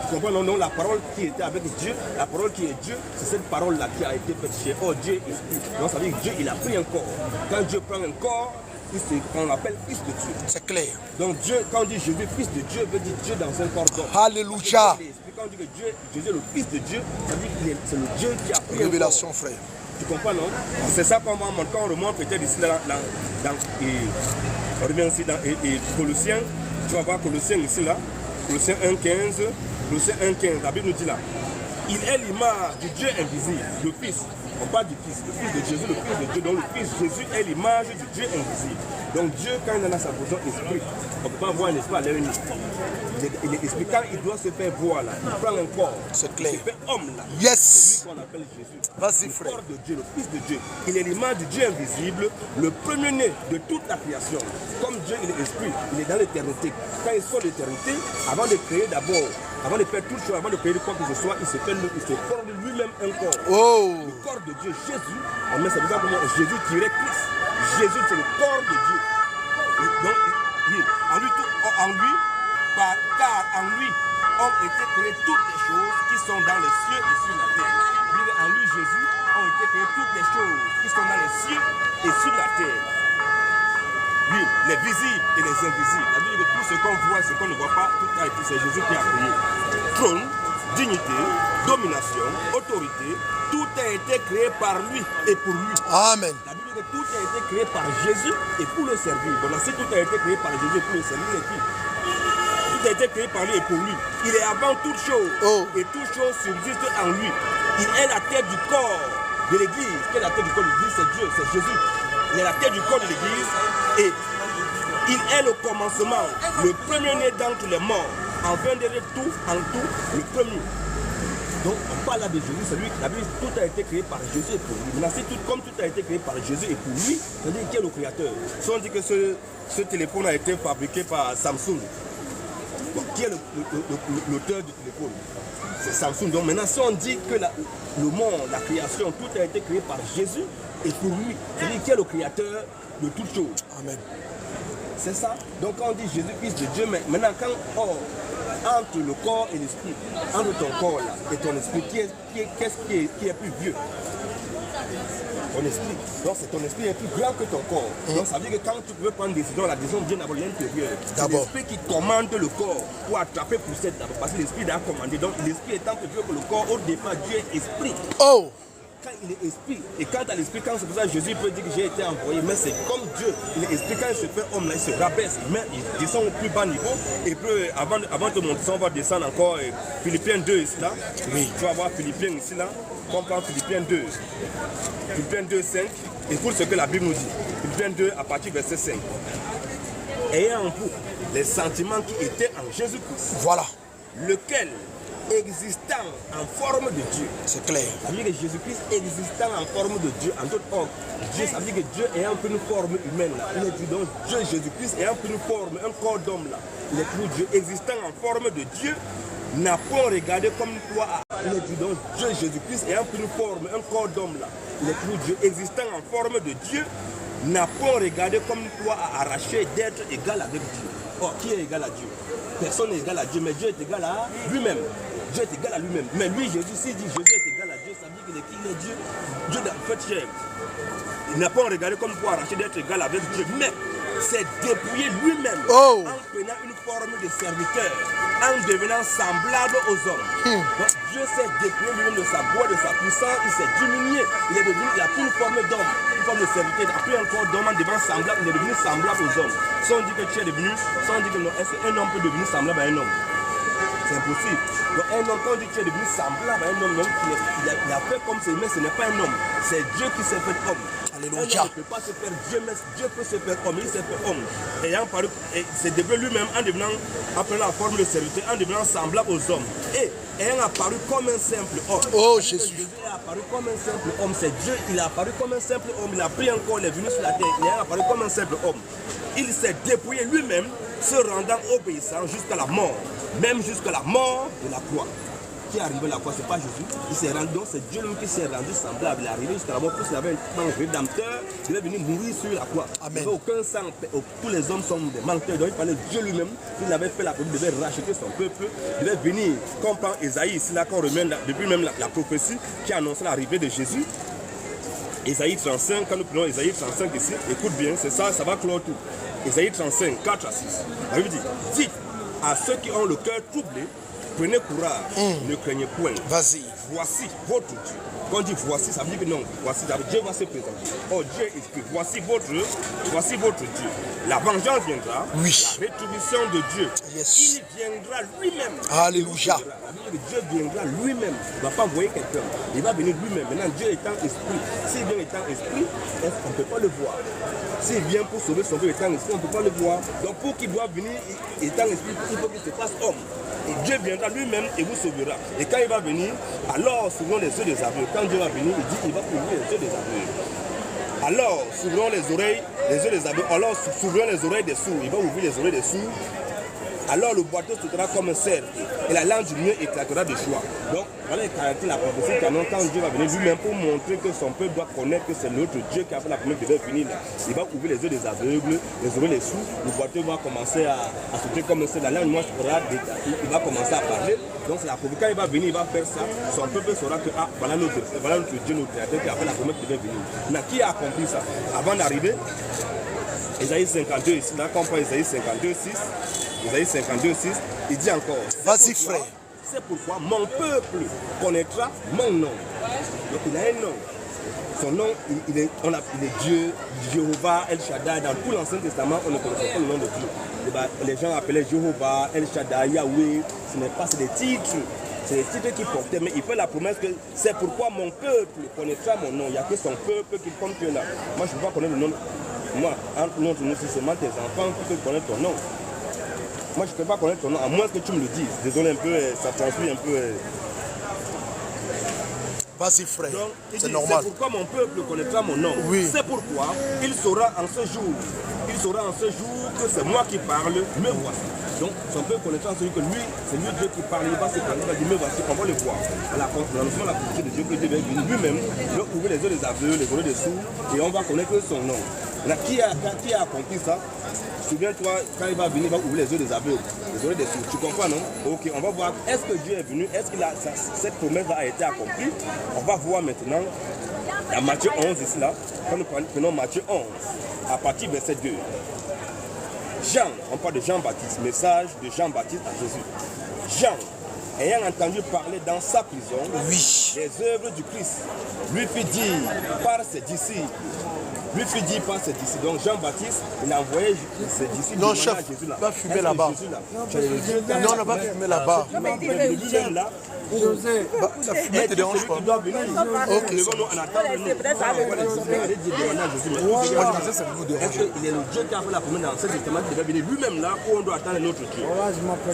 Tu comprends, non? La parole qui était avec Dieu, la parole qui est Dieu, c'est cette parole-là qui a été faite chair. Oh, Dieu est esprit. Donc ça veut dire que Dieu, il a pris un corps. Quand Dieu prend un corps, on l'appelle fils de Dieu. C'est clair. Donc Dieu, quand on dit Jésus, fils de Dieu, veut dire Dieu dans un corps d'homme. Alléluia. Quand on dit que Dieu, Jésus est le fils de Dieu, ça veut dire que c'est le Dieu qui a pris Révélation, un corps. frère. Tu comprends, non? C'est ça qu'on va montrer. Quand on remonte peut-être ici, on revient ici dans Colossiens. Tu vas voir Colossiens ici, là. Colossiens 1,15. Colossiens 1,15. La Bible nous dit là. Il est l'image du Dieu invisible, le Fils. On parle du Fils, le Fils de Jésus, le Fils de Dieu. Donc le Fils Jésus est l'image du Dieu invisible. Donc Dieu, quand il en a sa position esprit, on ne peut pas voir un esprit à l'œil nu. Il est esprit, quand il doit se faire voir là, il prend un corps. C'est clair. Il se fait homme là. Yes. C'est lui qu'on appelle Jésus. Vas-y, Le frère. corps de Dieu, le Fils de Dieu. Il est l'image du Dieu invisible, le premier-né de toute la création. Comme Dieu, il est esprit, il est dans l'éternité. Quand il sort de l'éternité, avant de créer d'abord, avant de faire toute chose, avant de créer quoi que ce soit, il se forme lui-même un corps. Oh. Le corps de Dieu, Jésus, on met ça comme Jésus tiré Christ. Jésus, c'est le corps de Dieu. Et donc, oui, car en lui ont été créées toutes les choses qui sont dans les cieux et sur la terre. En lui, Jésus, ont été créées toutes les choses qui sont dans les cieux et sur la terre. Oui, les visibles et les invisibles. La Bible dit que tout ce qu'on voit et ce qu'on ne voit pas, tout a été, c'est Jésus qui a créé. Trône, dignité, domination, autorité, tout a été créé par lui et pour lui. Amen. La Bible dit que tout a été créé par Jésus et pour le servir. Bon, là, si tout a été créé par Jésus et pour le servir, il est qui? Tout a été créé par lui et pour lui. Il est avant toute chose. Oh. Et toute chose subsiste en lui. Il est la tête du corps de l'église. Quelle est la tête du corps de l'église? C'est Dieu, c'est Jésus. Il est la tête du corps de l'église et il est le commencement, le premier-né d'entre les morts. Enfin de tout, en tout, le premier. Donc on parle là de Jésus, c'est lui qui a dit tout a été créé par Jésus et pour lui. Maintenant, comme tout a été créé par Jésus et pour lui, c'est-à-dire qui est le créateur. Si on dit que ce téléphone a été fabriqué par Samsung, bon, qui est l'auteur du téléphone? C'est Samsung. Donc maintenant, si on dit que le monde, la création, tout a été créé par Jésus et pour lui, c'est-à-dire qui est le créateur de toutes choses. Amen. C'est ça. Donc quand on dit Jésus, Fils de Dieu, mais maintenant quand entre le corps et l'esprit, entre ton corps là et ton esprit, qu'est-ce qui est plus vieux? Ton esprit. Donc c'est ton esprit est plus grand que ton corps. Donc ça veut dire que quand tu peux prendre une décision, la décision vient d'abord l'intérieur. C'est l'esprit qui commande le corps pour attraper poussette d'abord. Parce que l'esprit a commandé. Donc l'esprit étant plus vieux que le corps, au départ Dieu est esprit. Oh. Quand il est esprit, et quand à l'esprit, quand c'est pour ça que Jésus peut dire que j'ai été envoyé, mais c'est comme Dieu, il est esprit, quand il se fait homme, là, il se rabaisse, il descend au plus bas niveau, et puis avant de monter, on va descendre encore Philippiens 2 ici là, oui. Tu vas voir Philippiens ici là, comprends Philippiens 2, Philippiens 2, 5, écoute ce que la Bible nous dit, Philippiens 2 à partir du verset 5, ayant en vous les sentiments qui étaient en Jésus-Christ, voilà, lequel existant en forme de Dieu. C'est clair. Ça veut dire que Jésus-Christ existant en forme de Dieu, en d'autres ordres. Dieu, ça veut dire que Dieu ayant pris une forme humaine là. Il est dit donc Dieu, Jésus-Christ ayant pris une forme, un corps d'homme là. Il est dit Dieu existant en forme de Dieu, n'a pas regardé comme toi. Il est dit donc Dieu, Jésus-Christ ayant pris une forme, un corps d'homme là. Il est dit Dieu existant en forme de Dieu, n'a pas regardé comme toi à arracher d'être égal avec Dieu. Or, qui est égal à Dieu? Personne n'est égal à Dieu, mais Dieu est égal à lui-même. Dieu est égal à lui-même. Mais lui, Jésus, s'il dit Jésus est égal à Dieu, ça veut dire qu'il est qui? Il est Dieu. Dieu n'a fait chair. Il n'a pas regardé comme pour arracher d'être égal avec Dieu, mais c'est dépouiller lui-même en prenant une forme de serviteur, en devenant semblable aux hommes. Donc Dieu s'est dépouillé lui-même de sa gloire, de sa puissance, il s'est diminué. Il est devenu, il a pris une forme d'homme, une forme de serviteur, il a pris un corps d'homme en devenant semblable, il est devenu semblable aux hommes. Si on dit que tu es devenu, si on dit que non, est-ce qu'un homme peut devenir semblable à un homme? C'est impossible. Donc un homme, quand on dit que tu es devenu semblable à un homme, il a fait comme c'est, mais ce n'est pas un homme. C'est Dieu qui s'est fait homme. Alléluia. Un homme ne peut pas se faire Dieu, mais Dieu peut se faire homme. Il s'est fait homme. Et c'est devenu lui-même en devenant, en prenant la forme de serviteur, en devenant semblable aux hommes. Et ayant apparu comme un simple homme. Oh Jésus. Jésus est apparu comme un simple homme. C'est Dieu, il est apparu comme un simple homme. Il a pris un corps, il est venu sur la terre. Il est apparu comme un simple homme. Il s'est dépouillé lui-même, se rendant obéissant jusqu'à la mort. Même jusqu'à la mort de la croix. Qui est arrivé à la croix, ce n'est pas Jésus. Il s'est rendu, donc c'est Dieu lui qui s'est rendu semblable. Il est arrivé jusqu'à la mort, parce qu'il avait un rédempteur. Il est venu mourir sur la croix. Amen. Il n'y avait aucun sang. Tous les hommes sont des menteurs. Donc il fallait Dieu lui-même. S'il avait fait la promesse, il devait racheter son peuple. Il devait venir, comme prend Esaïe, ici là, qu'on remet depuis même la prophétie qui annonçait l'arrivée de Jésus. Esaïe 35, quand nous prenons Esaïe 35 ici, écoute bien, c'est ça, ça va clore tout. Esaïe 35, 4 à 6. La Bible dit, dites à ceux qui ont le cœur troublé, prenez courage, ne craignez point. Vas-y. Voici votre Dieu. Quand on dit voici, ça veut dire que non, voici, Dieu va se présenter. Oh Dieu est esprit, voici votre Dieu. La vengeance viendra, oui. La rétribution de Dieu. Yes. Il viendra lui-même. Alléluia. que Dieu viendra lui-même. Il ne va pas envoyer quelqu'un. Il va venir lui-même. Maintenant, Dieu étant esprit. S'il vient étant esprit, on ne peut pas le voir. S'il vient pour sauver son peuple étant esprit, on ne peut pas le voir. Donc pour qu'il doit venir étant esprit, il faut qu'il se fasse homme. Et Dieu viendra lui-même et vous sauvera. Et quand il va venir, alors s'ouvrons les yeux des aveugles. Quand Dieu va venir, il dit qu'il va ouvrir les yeux des aveugles. Alors s'ouvrons les yeux des aveugles. Alors s'ouvrons les oreilles des sourds. Il va ouvrir les oreilles des sourds. Alors le boiteux sautera comme un cerf et la langue du mieux éclatera de joie. Donc voilà les caractéristiques de la prophétie canon quand Dieu va venir lui-même pour montrer que son peuple doit connaître que c'est l'autre Dieu qui a fait la promesse qui va finir. Il va ouvrir les yeux des aveugles, les oreilles des sourds, le boiteux va commencer à sauter comme un cerf, la langue noire il va commencer à parler. Donc c'est la prophétie. Quand il va venir, il va faire ça, son peuple saura que voilà notre Dieu, notre créateur qui a fait la promesse qui va venir. Mais qui a accompli ça? Avant d'arriver, Isaïe 52, ici, là, quand on prend Isaïe 52, 6, Isaïe 52, 6, il dit encore. Vas-y, frère. C'est pourquoi mon peuple connaîtra mon nom. Donc il a un nom. Son nom, il est Dieu, Jéhovah, El Shaddai. Dans tout l'Ancien Testament, on ne connaît pas le nom de Dieu. Les gens appelaient Jéhovah, El Shaddai, Yahweh. Ce n'est pas, c'est des titres. C'est les titres qu'il portait, mais il fait la promesse que c'est pourquoi mon peuple connaîtra mon nom. Il n'y a que son peuple qui compte là. Moi, je ne peux pas connaître le nom. Moi, entre nous, c'est seulement tes enfants qui peuvent connaître ton nom. Moi, je ne peux pas connaître ton nom, à moins que tu me le dises. Désolé un peu, ça transmet un peu. Vas-y, frère. C'est normal. C'est pourquoi mon peuple connaîtra mon nom. Oui. C'est pourquoi il saura en ce jour. Il saura en ce jour que c'est moi qui parle, me voici. Donc, son peuple connaîtra en ce jour que lui, c'est lui Dieu qui parle. Il va se parler, il va dire, me voici, on va le voir. À la prononciation de la prophétie de Dieu que Dieu va venir lui-même, il va ouvrir les yeux des aveugles, les oreilles des sourds, et on va connaître son nom. Là, qui a accompli ça? Souviens-toi, quand il va venir, il va ouvrir les yeux des aveugles, les oreilles des sourds. Tu comprends, non? Ok, on va voir, est-ce que Dieu est venu? Est-ce que cette promesse a été accomplie? On va voir maintenant, dans Matthieu 11, ici, là, quand nous prenons Matthieu 11, à partir du verset 2. Jean, on parle de Jean-Baptiste, message de Jean-Baptiste à Jésus. Jean, ayant entendu parler dans sa prison, les œuvres du Christ, lui fit dire par ses disciples. Donc Jean-Baptiste, il a envoyé ses disciples. Non, chef, à Jésus, là. pas fumer là-bas. Non, on ne va pas fumer là-bas. Lui-même là, La fumée te dérange pas. ok, levons-nous en attendant. Il est le Dieu qui a fait la promesse dans l'Ancien Testament qui va venir lui-même là où on doit attendre notre Dieu.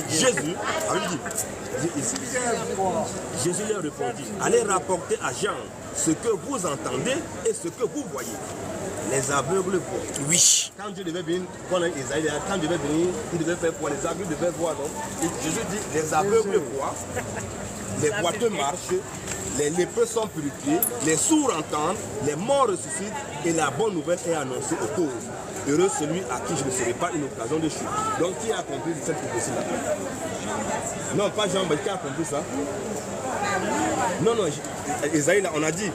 Jésus avait dit, Jésus leur répondit, allez rapporter à Jean ce que vous entendez et ce que vous voyez. Les aveugles voient. Oui. Quand Dieu devait venir, quand Dieu devait venir, il devait faire quoi? Les aveugles devaient voir, non? Jésus dit, les aveugles voient, les boiteux marchent, les lépreux sont purifiés, les sourds entendent, les morts ressuscitent et la bonne nouvelle est annoncée aux pauvres. Heureux celui à qui je ne serai pas une occasion de chute. Donc qui a accompli cette prophétie-là? Non, pas Jean-Baptiste qui a accompli ça. Non, Isaïe, on a dit,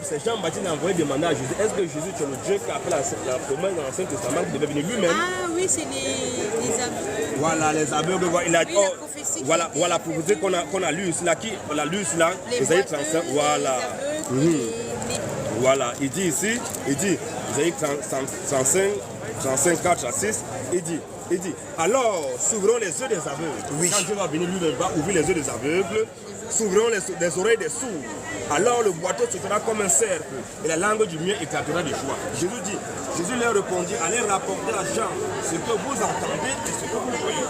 c'est Jean-Baptiste qui a envoyé demander à Jésus, est-ce que Jésus, tu es le Dieu qui a fait la promesse dans l'Ancien Testament qui devait venir lui-même? Ah oui, c'est les aveugles. Voilà, les aveugles, il a dit, voilà la prophétie qu'on a lue ici, là, on a lu ici, là, Isaïe 35, voilà. Voilà, il dit ici, Isaïe 35, 4 à 6, il dit, alors, s'ouvrons les yeux des aveugles. Oui. Quand Dieu va venir, lui va ouvrir les yeux des aveugles, s'ouvrons les oreilles des sourds. Alors le boiteux se fera comme un cerf et la langue du mien éclatera de joie. Jésus leur répondit, allez rapporter à Jean ce que vous entendez et ce que vous voyez.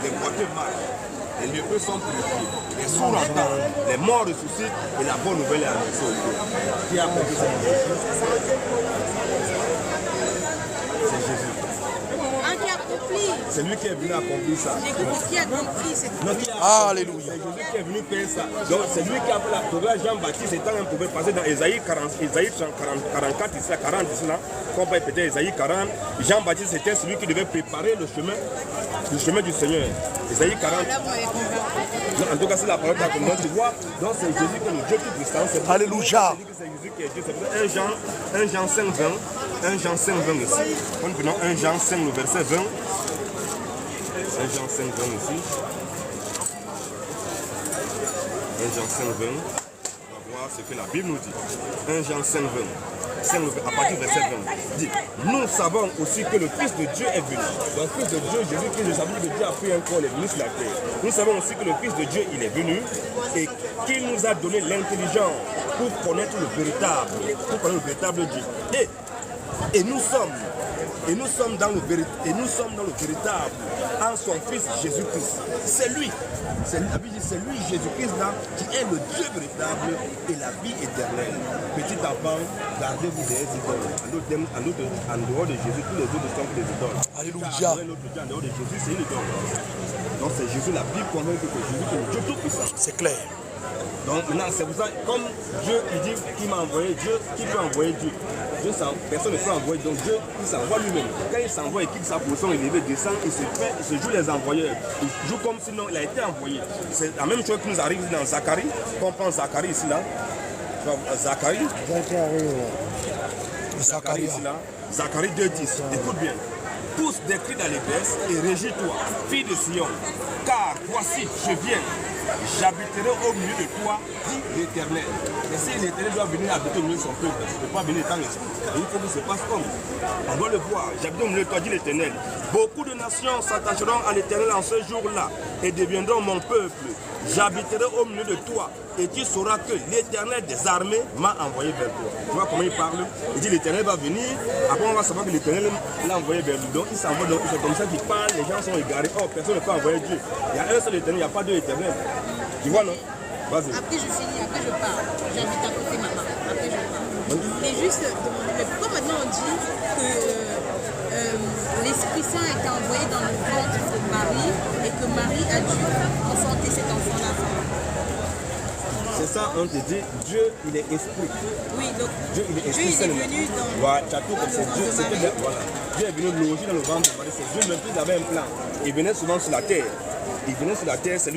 Les boiteux marchent, les lépreux sont purifiés, les sourds entendent, les morts ressuscitent et la bonne nouvelle est annoncée au peuple. Qui a accompli cette prophétie? C'est Jésus. C'est lui qui est venu accomplir ça. Qui a compris cette Alléluia. C'est Jésus qui est venu faire ça. Donc c'est lui qui a fait la promesse. Jean-Baptiste étant un prophète passé dans Isaïe 44, ici, 40, ici, là. Quand on peut répéter Isaïe 40, Jean-Baptiste était celui qui devait préparer le chemin du Seigneur. Isaïe 40. En tout cas, c'est la parole de la commande. Tu vois, donc c'est Jésus qui est le Dieu tout-puissant. Alléluia. C'est Jésus qui est Dieu. C'est 1 Jean 5, 20. 1 Jean 5, 20 ici. Nous prenons 1 Jean 5, le verset 20. 1 Jean 5, 20 ici. 1 Jean 5, 20. On va voir voir ce que la Bible nous dit. 1 Jean 5, 20. À partir du verset 20, dit, nous savons aussi que le Fils de Dieu est venu. Donc, le Fils de Dieu, Jésus-Christ, le salut de Dieu a pris un corps, il est venu sur la terre. Nous savons aussi que le Fils de Dieu, il est venu et qu'il nous a donné l'intelligence pour connaître le véritable Dieu. Et nous sommes dans le véritable en son Fils Jésus-Christ. C'est lui. La Bible dit c'est lui, Jésus-Christ là, qui est le Dieu véritable et la vie éternelle. Petit enfant, gardez-vous des idoles. En dehors de Jésus, tous les autres sont des idoles. Alléluia. L'autre Dieu en dehors de Jésus, c'est une idole. Donc c'est Jésus, la Bible convainc que Jésus est le Dieu tout-puissant. C'est clair. Donc maintenant, c'est pour ça, comme Dieu, il dit qu'il m'a envoyé, Dieu, qui peut envoyer Dieu? Personne ne peut envoyer, donc Dieu, il s'envoie lui-même. Quand il s'envoie, il quitte sa position élevée, descend, il se joue les envoyeurs. Il joue comme sinon il a été envoyé. C'est la même chose qui nous arrive dans Zacharie, quand on pense Zacharie ici là. Zacharie ici là. Zacharie 2,10. Écoute bien. Tous des cris d'allégresse et régis-toi, fille de Sion, car voici, je viens. J'habiterai au milieu de toi, dit l'Éternel. Et si l'Éternel doit venir habiter au milieu de son peuple, il ne peut pas venir étant l'esprit. Il faut qu'il se passe comme. On doit le voir. J'habite au milieu de toi, dit l'Éternel. Beaucoup de nations s'attacheront à l'Éternel en ce jour-là et deviendront mon peuple. J'habiterai au milieu de toi et tu sauras que l'Éternel des armées m'a envoyé vers toi. Tu vois comment il parle? Il dit l'Éternel va venir. Après on va savoir que l'Éternel l'a envoyé vers lui. Donc il s'envoie. Donc c'est comme ça qu'il parle. Les gens sont égarés. Oh, personne ne peut envoyer Dieu. Il y a un seul Éternel, il n'y a pas deux Éternels. Tu vois non? Vas-y. Après je finis, après je pars. J'habite à côté maman. Après je pars. Mais juste, mais pourquoi maintenant on dit que l'Esprit Saint est envoyé dans le ventre de Marie et que Marie a dû enfanter cet enfant-là? C'est ça, on te dit, Dieu, il est esprit. Oui, donc Dieu, il est esprit. Dieu, il est venu dans, voilà, tu as tout comme c'est Dieu. Voilà. Dieu est venu loger dans le ventre de Marie. C'est Dieu même qui avait un plan. Il venait souvent sur la terre. Il venait sur la terre, c'est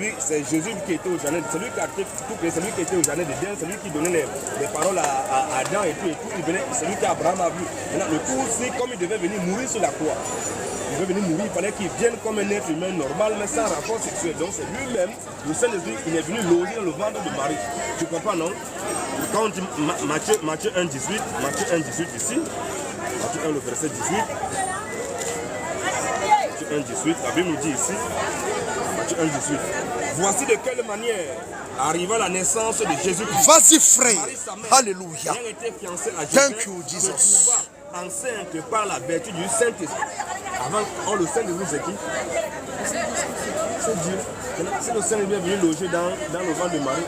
Jésus qui était au jardin, c'est lui qui a tout créé, c'est lui qui était au jardin d'Éden, c'est lui qui donnait les paroles à Adam et tout, c'est lui qu'Abraham a vu. Maintenant, le coup, c'est comme il devait venir mourir sur la croix. Il devait venir mourir, il fallait qu'il vienne comme un être humain normal, mais sans rapport sexuel. Donc c'est lui-même, le Saint-Esprit, il est venu loger dans le ventre de Marie. Tu comprends, non? Quand on dit Matthieu 1,18, Matthieu 1,18 ici, Matthieu 1, le verset 18, Matthieu 1,18, la Bible nous dit ici, 1,18. Voici de quelle manière arriva la naissance de Jésus-Christ. Vas-y frère. Marie, sa mère, Alléluia. ayant été fiancée à Thank Joseph, you, se Jesus. trouva enceinte par la vertu du Saint-Esprit. Avant, le Saint-Esprit c'est qui? C'est Dieu. Si le Saint-Esprit est venu loger dans le ventre de Marie,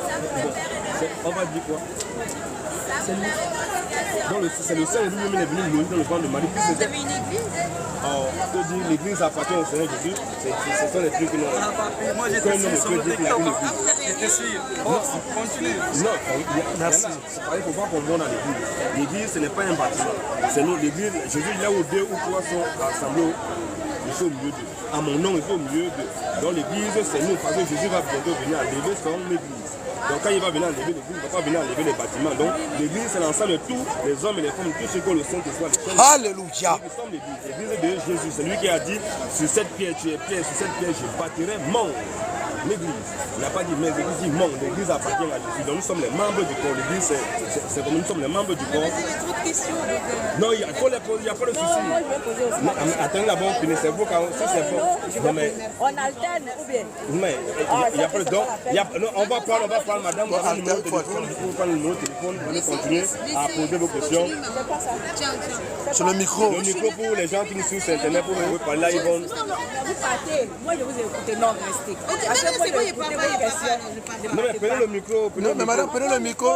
on va dire quoi? C'est lui. Donc c'est le Saint-Esprit lui-même est venu loger dans le ventre de Marie. vous avez une église? Je dis l'église appartient au Seigneur Jésus. Ce sont les trucs que nous. Moi j'étais sur le TikTok. J'étais sûr. Continue. Non, merci. Il ne faut pas qu'on voit dans l'église. L'église, ce n'est pas un bâtiment. C'est nous, l'église. Jésus, là où deux ou trois sont assemblés, je suis au milieu d'eux. À mon nom, je suis au milieu d'eux. Donc l'église, c'est nous. Parce que Jésus va bientôt venir enlever son église. Donc quand il va venir enlever l'église, il ne va pas venir enlever les bâtiments. Donc l'église, c'est l'ensemble de tous les hommes et les femmes, tous ceux qui ont le Saint-Esprit. Alléluia. Nous sommes l'église. L'église de Jésus. C'est lui qui a dit, sur cette pierre, tu es pierre, sur cette pierre, je bâtirai mon l'église. Il n'a pas dit mais l'église, dit mon. L'église appartient à Jésus. Donc nous sommes les membres du corps. L'église, c'est comme nous sommes les membres du corps. Vous avez trop de questions. Non, il faut les poser, il n'y a pas de souci. Moi, je vais poser aussi. Non, attendez d'abord, finissez vous quand si c'est bon. Non, mais, On alterne ou bien? mais il n'y a pas de don. Non, on va prendre, madame, on va prendre le numéro de téléphone. Vous prendre le numéro de téléphone, vous allez continuer à poser vos questions. Tiens. Sur le micro. Le micro pour les gens qui nous suivent sur Internet, pour vous parler là, ils vont. Vous partez. Moi, je vous ai écouté. Non, restez. Ok, Parce que non, moi, c'est bon, je il vais n'y a écouter pas vos de questions. Non, mais prenez le micro. Non, mais madame, prenez le micro.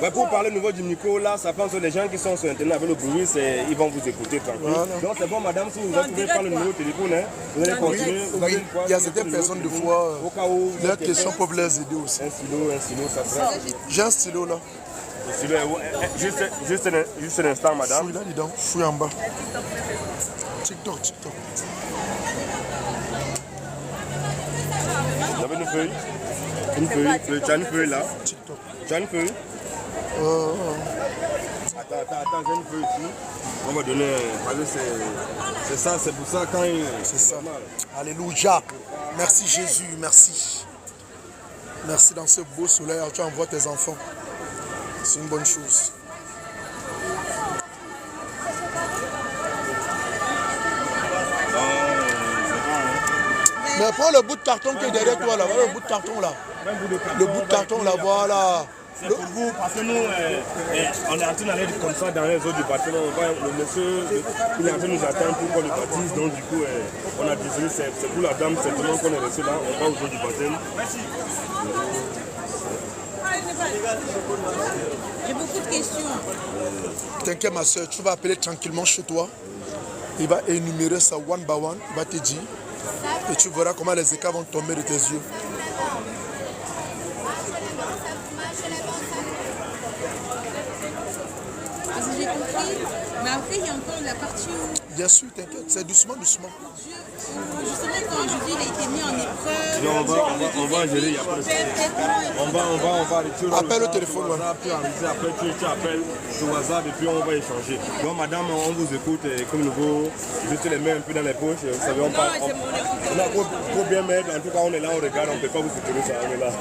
Ouais, pour parler au niveau du micro, là, ça pense que les gens qui sont sur Internet avec le bruit, ils vont vous écouter tranquille. Voilà. Donc c'est bon, madame, si vous pouvez prendre le numéro de téléphone, hein, vous allez continuer. Vous avez Oui, une fois, il y a certaines personnes, des fois, au cas où leurs questions peuvent les aider aussi. un stylo, ça sera. J'ai un stylo là. Le stylo est juste un instant, madame. Fouille là dedans, fouille en bas. TikTok. Vous avez une feuille? Tu as une feuille là? TikTok. Tu as une feuille? Attends, j'ai une feuille ici. On va donner. Parce que c'est ça, c'est pour ça quand il. C'est ça. Alléluia. Merci Jésus, merci. Merci dans ce beau soleil, tu envoies tes enfants. C'est une bonne chose. Mais prends le bout de carton qui est derrière toi là, voilà le bout de carton là. Le bout de carton là, voilà. C'est pour vous, parce que nous, on est en train d'aller comme ça dans les eaux du bâtiment. Le monsieur, il est en train de nous attendre pour qu'on le baptise. Donc du coup, on a décidé, c'est pour la dame, certainement qu'on est resté là. On va aux eaux du baptême. J'ai beaucoup de questions. T'inquiète ma soeur, tu vas appeler tranquillement chez toi. Il va énumérer ça one by one, il va te dire. Et tu verras comment les écarts vont tomber de tes yeux. Parce que j'ai compris, mais après il y a encore la partie où Bien sûr, t'inquiète, c'est doucement, doucement. justement quand je dis il a été mis en épreuve. Non, on va gérer, il n'y a pas de souci. On va retirer Appelle au téléphone, ouais. Puis après tu appelles sur WhatsApp et puis on va échanger. Donc madame, on vous écoute comme nouveau, juste les mains un peu dans les poches. Vous savez, on a trop bien mettre, en tout cas on est là, on regarde, on ne peut pas vous soutenir ça, on est là.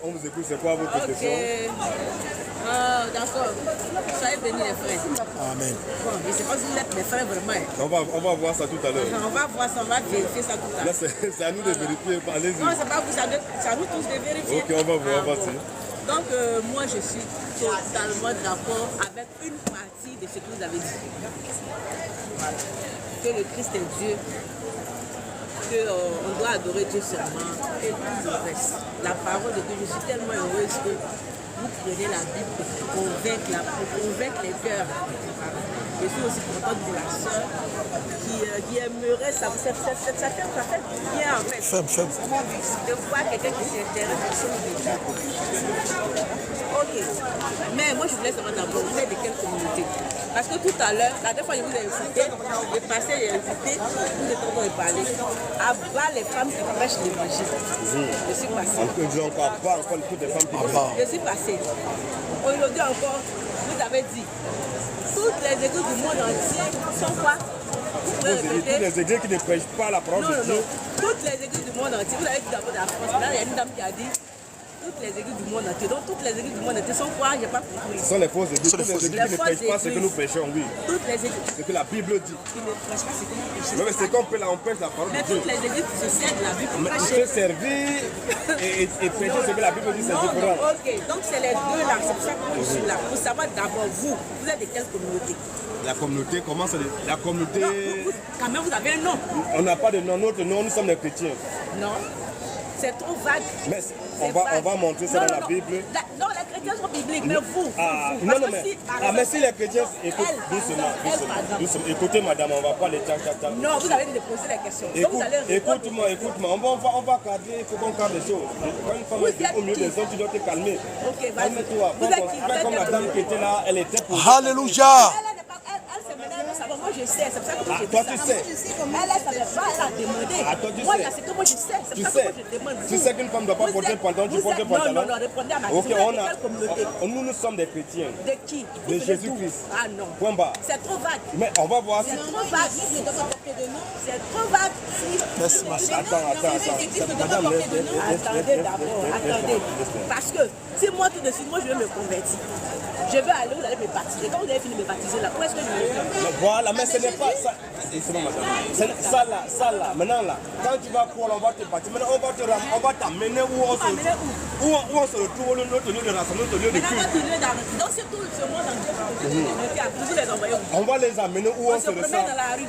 On vous écoute, c'est quoi votre question? Ah, d'accord. Soyez bénis les frères. Amen. Bon, je ne sais pas si vous êtes mes frères vraiment. On va voir ça tout à l'heure. On va voir ça, on va vérifier ça tout à Là, l'heure. c'est à nous de vérifier, allez-y. Non, c'est pas vous, c'est à nous tous de vérifier. Ok, on va voir, Ah, vas-y. Donc, moi, je suis totalement d'accord avec une partie de ce que vous avez dit. Voilà. Que le Christ est Dieu, qu'on doit adorer Dieu seulement, et tout le reste. La parole de Dieu, je suis tellement heureuse que vous prenez la Bible pour convaincre les cœurs. Je suis aussi contente de la soeur qui aimerait ça. Ça fait bien en fait. Faible. De voir quelqu'un qui s'intéresse aux choses de Dieu. Ok. Mais moi je voulais savoir d'abord, vous êtes de quelle communauté? Parce que tout à l'heure, la dernière fois je vous ai incité, le pasteur a incité, nous étions en train de parler. À bas les femmes qui prêchent l'évangile. Je suis passée. Encore pas encore toutes les femmes qui Je suis passée. Aujourd'hui encore, vous avez dit, toutes les églises du monde entier sont quoi? toutes les églises qui ne prêchent pas la parole de Dieu. Toutes les églises du monde entier, vous avez dit d'abord de la France, là il y a une dame qui a dit toutes les églises du monde entier. Donc toutes les églises du monde entier sont quoi? J'ai pas compris. Ce sont les fausses églises. Toutes les églises qui ne prêchent pas ce que nous prêchons, oui. Toutes les églises Ce que la Bible dit. qui ne prêchent pas ce que nous prêchons. Mais c'est qu'on prêche la parole de Mais Dieu. toutes les églises qui se servent de la Bible pour Mais prêcher. se servir et prêcher ce que la Bible dit, c'est différent. Ok, donc c'est les deux là, c'est pour ça que je suis là. Pour savoir d'abord vous êtes de quelle communauté? La communauté, comment ça? La communauté. Non, quand même vous avez un nom. On n'a pas de nom. Notre nom, nous sommes des chrétiens. Non, c'est trop vague. Mais on va montrer ça dans la Bible. Non, les chrétiens sont bibliques, mais vous. Non, mais si les chrétiens écoutent doucement, écoutez madame, on ne va pas les tac. Non, vous allez me poser la question. Donc, vous allez répondre. Écoute-moi, on va cadrer, il faut qu'on cadre les choses. Quand une femme est au milieu des autres, tu dois te calmer. Ok, vas-y. Calme-toi. Vous êtes qui? Comme la dame qui était là, elle était pour. Alléluia. Elle se ménage de savoir. Moi, je sais. C'est pour ça que moi, je dis toi, ça. tu sais. Elle savait pas, elle a demandé. Toi, tu Moi, sais. c'est que moi, je sais. C'est Tu pour ça sais. que moi, je demande. Tu sais qu'une femme ne doit pas porter pantalon, tu portes pantalon. Non, répondez à ma Ok, question. Vous êtes de quelle communauté? nous sommes des chrétiens. De qui? De Jésus-Christ. Ah non. Point barre. C'est trop vague. Mais on va voir si. C'est trop vague. C'est trop vague. Merci, ma soeur. Attends. Madame, Attendez d'abord, attendez. Parce que si moi tout de suite, moi je vais me convertir. Je vais aller, vous allez me baptiser. Quand vous avez fini de me baptiser là, où est-ce que je vais aller? Voilà, mais ce n'est pas ça. C'est bon, madame. Ça là, maintenant là, quand tu vas pour, on va te baptiser. Maintenant, on va t'amener où on se retrouve, notre lieu de rassemblement, notre lieu de culte. Donc c'est tout ce monde entier, vous les envoyez où? On va les amener où on se Se promène ressent. dans la rue.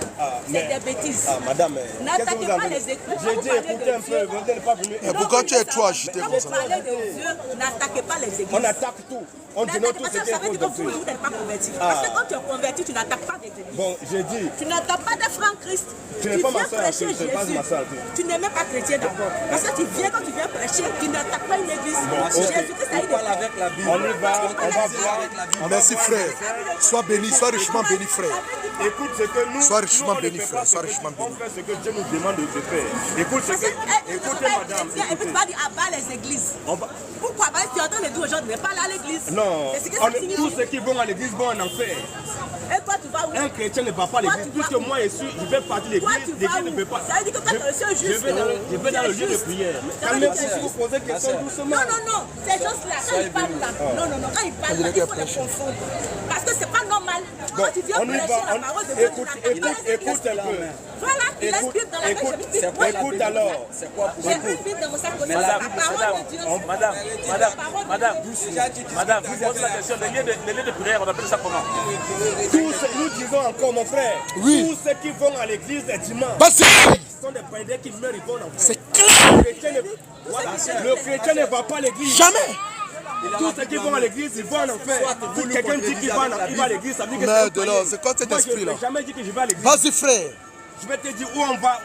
C'est des bêtises. Madame, qu'est-ce que N'attaquez vous pas avez les dit? églises. J'ai dit, écoutez un peu, vous n'êtes pas venu. Et pourquoi tu es trop agité Quand comme vous ça? parlez de Dieu, n'attaquez pas les églises. On attaque tout. On dénonce tout ce qui est faux de Dieu. Vous n'êtes pas converti. Parce que quand tu es converti, tu n'attaques pas des églises. Bon, j'ai dit, Tu n'attaques pas des frères en Christ. Tu n'es pas ma viens soeur, prêcher tu n'es pas Jésus. ma soeur. Tu n'es même pas chrétien d'abord. Parce que quand tu viens prêcher, tu n'attaques pas une église. Jésus-Christ a eu des avec la Bible. on y va voir. Merci, frère. Sois béni, sois richement béni, frère. Écoute ce que nous, Sois richement nous, on ne béni, fait frère, pas sois ce que- richement on béni. fait ce que Dieu nous demande de faire. Écoute ce que, écoutez madame, Et puis tu vas dire à bas les églises. on va- Pourquoi? Parce que tu es en train de dire aux gens de ne pas aller à l'église. non, C'est ce que ça signifie. tous ceux qui vont à l'église vont en enfer. Et toi, tu vas où? Un chrétien ne va pas à l'église. Puisque moi, je fais partie de l'église, l'église ne peut pas. Ça veut dire que toi, tu es le seul juste. Je vais dans le lieu de prière. Calmez-vous si vous posez question doucement. Non, ces choses-là, quand ils parlent là, non, quand ils parlent là, il faut les confondre. Parce que c'est pas normal. Quand tu viens prêcher la parole de Dieu, Écoute un peu. voilà, tu laisses Bible dans la main. Écoute alors. J'ai une Bible dans mon sac aussi. La parole de Dieu. Madame, vous posez la question, les lieux de prière, on appelle ça comment? Nous disons encore, mon frère, Oui. tous ceux qui vont à l'église les dimanches Vas-y. sont des païens qui meurent, ils vont en C'est clair. Le chrétien ne va pas à l'église. Jamais. Tous ceux qui vont à l'église, ils vont en enfer. Si quelqu'un dit qu'il va à l'église, ça veut dire que Merde c'est un alors, païen. c'est quoi cet Moi, esprit-là? je n'ai jamais dit que je vais à l'église. Vas-y, frère. Je vais te dire où on va.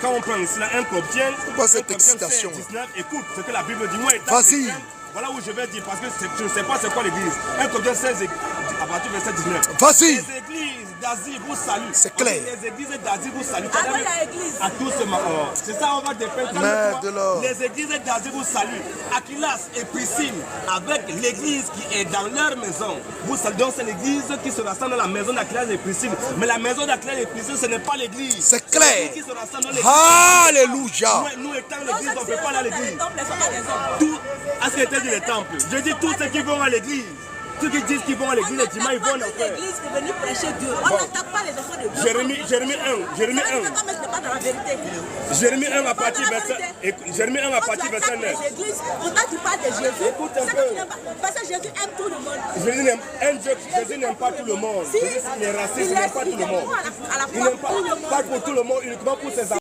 Quand on prend ici, là, un Corinthiens, Pourquoi cette excitation? 19, écoute ce que la Bible dit. Moi, étant Vas-y. chrétien, voilà où je vais dire, parce que je ne sais pas c'est quoi l'église. 1 Corinthiens 16, à partir du verset 19. Vas-y. Les églises d'Asie vous saluent. C'est clair. Les églises d'Asie vous saluent. Avant l'église. À tous ce moment. C'est ça, on va dépeindre. Merde alors. Les églises d'Asie vous saluent. Aquilas et Priscille, avec l'église qui est dans leur maison. Vous saluez. Donc c'est l'église qui se rassemble dans la maison d'Aquilas et Priscille. Mais la maison d'Aquilas et Priscille, ce n'est pas l'église. C'est clair. L'église qui se rassemble dans l'église. Alléluia. Nous étant l'église, on ne peut pas aller à l'église. Les temples ne sont pas des hommes. À ce qu'était dit les temples. Je dis tous ceux qui vont à l'église. Ceux qui disent qu'ils vont à l'église, les dimanches, ils vont en enfer. L'église pour venir prêcher Dieu. On n'attaque pas les enfants de Dieu. Jérémie 1. Jérémie 1. Mais c'est pas dans la vérité. Jérémie 1 à partir Jérémie 1 à partir verset 9. Les églises, pourtant tu parles de Jésus. Écoute un C'est peu. que tu n'aimes pas. Parce que Jésus aime tout le monde. Jésus n'aime pas tout le monde. Si, Les racistes n'aiment pas tout le monde. À la Il fois n'aime tout le monde. pas pour tout le monde, uniquement pour ses enfants.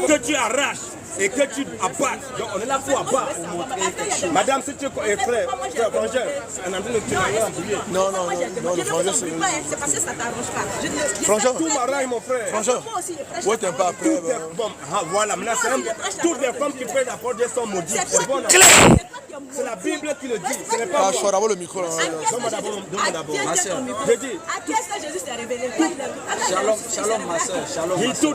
Que tu arraches et que tu abattes. Donc on est là pour abattre. Madame, si tu es frère, frangin, un endroit de tu vas embrouiller. Non, le frangin, c'est... C'est parce que ça t'arrange pas. Frangin. Tout m'arrange, mon frère. Frangin. Moi aussi, je prêche. Ouais, t'aimes pas après. Toutes les- bon, voilà, maintenant c'est toutes les femmes qui prennent la porte de sont maudites. C'est C'est bon, toi Claire. c'est la Bible qui le dit. Ce n'est pas Ah, je moi. vais avoir le micro là. Donne-moi d'abord. Je dis, à qui est-ce que Jésus s'est révélé? Shalom, ma soeur, shalom. Il tout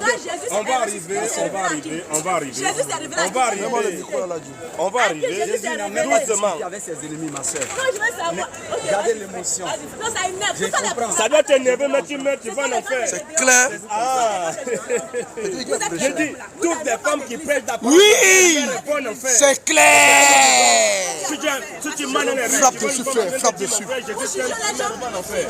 on va arriver. Jésus s'est révélé Moi, le à micro là, dit. On va arriver. Jésus s'est révélé. Doucement. Qui avait ses ennemis, ma soeur. Non, je veux savoir. Ok, Gardez vas-y. l'émotion. Vas-y. Non, ça énerve. C'est ça la comprends. Ça doit t'énerver, mais tu meurs, tu vas en enfer. C'est clair. Ah. Je dis, toutes les femmes qui prêchent la parole, Oui. elles vont en enfer. C'est clair. Si tu m'as dans les Frappe tu vas dessus, nous frère, faire frappe dire, dessus. mon frère, Jésus Christ, tu vas en enfer.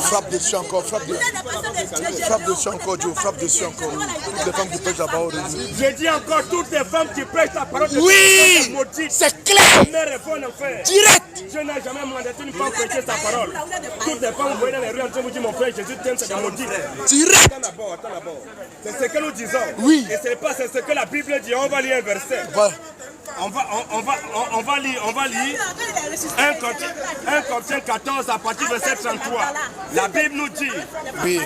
Frappe dessus encore, frappe dessus. Frappe dessus encore, Dieu, frappe dessus encore. Toutes les femmes qui prêchent la parole de Dieu. Je dis encore, toutes les femmes qui prêchent la parole de Dieu Oui. sont maudites. C'est clair. Mère, elles vont en enfer. Direct. Je n'ai jamais mandaté une femme prêcher sa parole. Toutes les femmes, vous voyez dans les rues en train de vous dire, mon frère, Jésus t'aime, c'est des maudits. Direct. Attends d'abord. C'est ce que nous disons. Oui. Et c'est ce que la Bible dit. On va lire un verset. Voilà. On va lire 1 Corinthiens 14 à partir du verset 33. La Bible nous dit, Oui.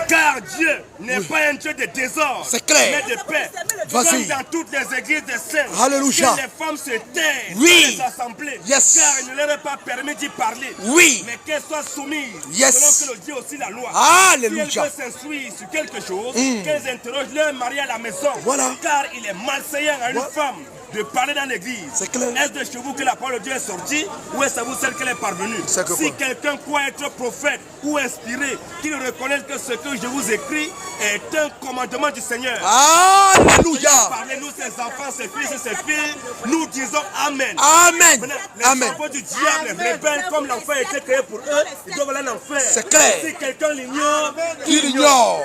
car Dieu n'est pas un Dieu de désordre, C'est clair. mais de paix. Vas-y. Comme dans toutes les églises des saints, Alléluia. que les femmes se taisent Oui. dans les assemblées, Yes. car il ne leur est pas permis d'y parler, Oui. mais qu'elles soient soumises, Yes. selon que le dit aussi la loi. Alléluia. Si elles veulent s'instruire sur quelque chose, qu'elles interrogent leur mari à la maison, Voilà. car il est malsaillant à une Voilà. femme de parler dans l'église. C'est clair. Est-ce de chez vous que la parole de Dieu est sortie ou est-ce à vous celle qu'elle est parvenue? C'est que Si quoi? quelqu'un croit être prophète ou inspiré, qu'il reconnaisse que ce que je vous écris est un commandement du Seigneur. Alléluia. Parlez-nous, ses enfants, ses fils et ses filles, nous disons Amen. Amen. Maintenant, les Amen. enfants du diable, les rebelles, comme l'enfer a été créé pour eux, ils doivent aller en enfer. C'est clair. Si quelqu'un l'ignore, Il ignore.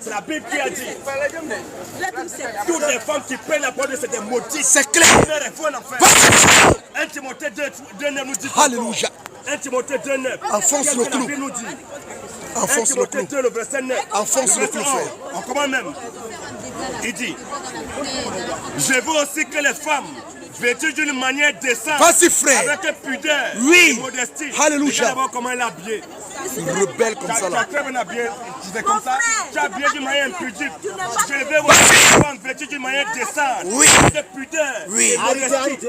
c'est la Bible qui a dit. Toutes les femmes qui prennent la parole de cette maudite. C'est clair. Elles vont en enfer. 1 Timothée 2:9 nous dit. Alléluia. 1 Timothée 2:9. Enfonce Qu'est-ce le que la clou. Bible nous dit? 1 Enfonce le Timothée clou. 2, le verset 9. Enfonce le verset clou, 11. frère. On commence même. Il dit, je veux aussi que les femmes, vêtues d'une manière décente, Vas-y, frère. avec pudeur Oui. et modestie. Alléluia. Regarde d'abord comment elle est habillée. Rebelle comme ça Tu as là. très bien habillé. Tu fais comme ça. Tu as habillé d'une manière impudique. Tu n'as pas- Je veux voir les femmes vêtues d'une manière décente. Oui. Avec pudeur Oui. et modestie.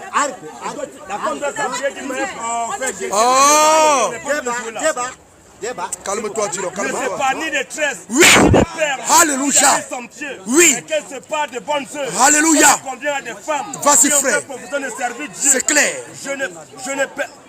La femme doit s'habiller d'une manière parfaite. Oh. On n'est pas obligé de jouer là. Calme-toi, dis-le, Ne calme-toi. sépare ni des tresses, Oui. ni des pères, Alléluia. ni des somptueux. Oui. Mais qu'elle sépare des bonnes sœurs. Alléluia. Combien à des femmes Vas-y, qui ont frère. fait profession de servir Dieu. C'est clair.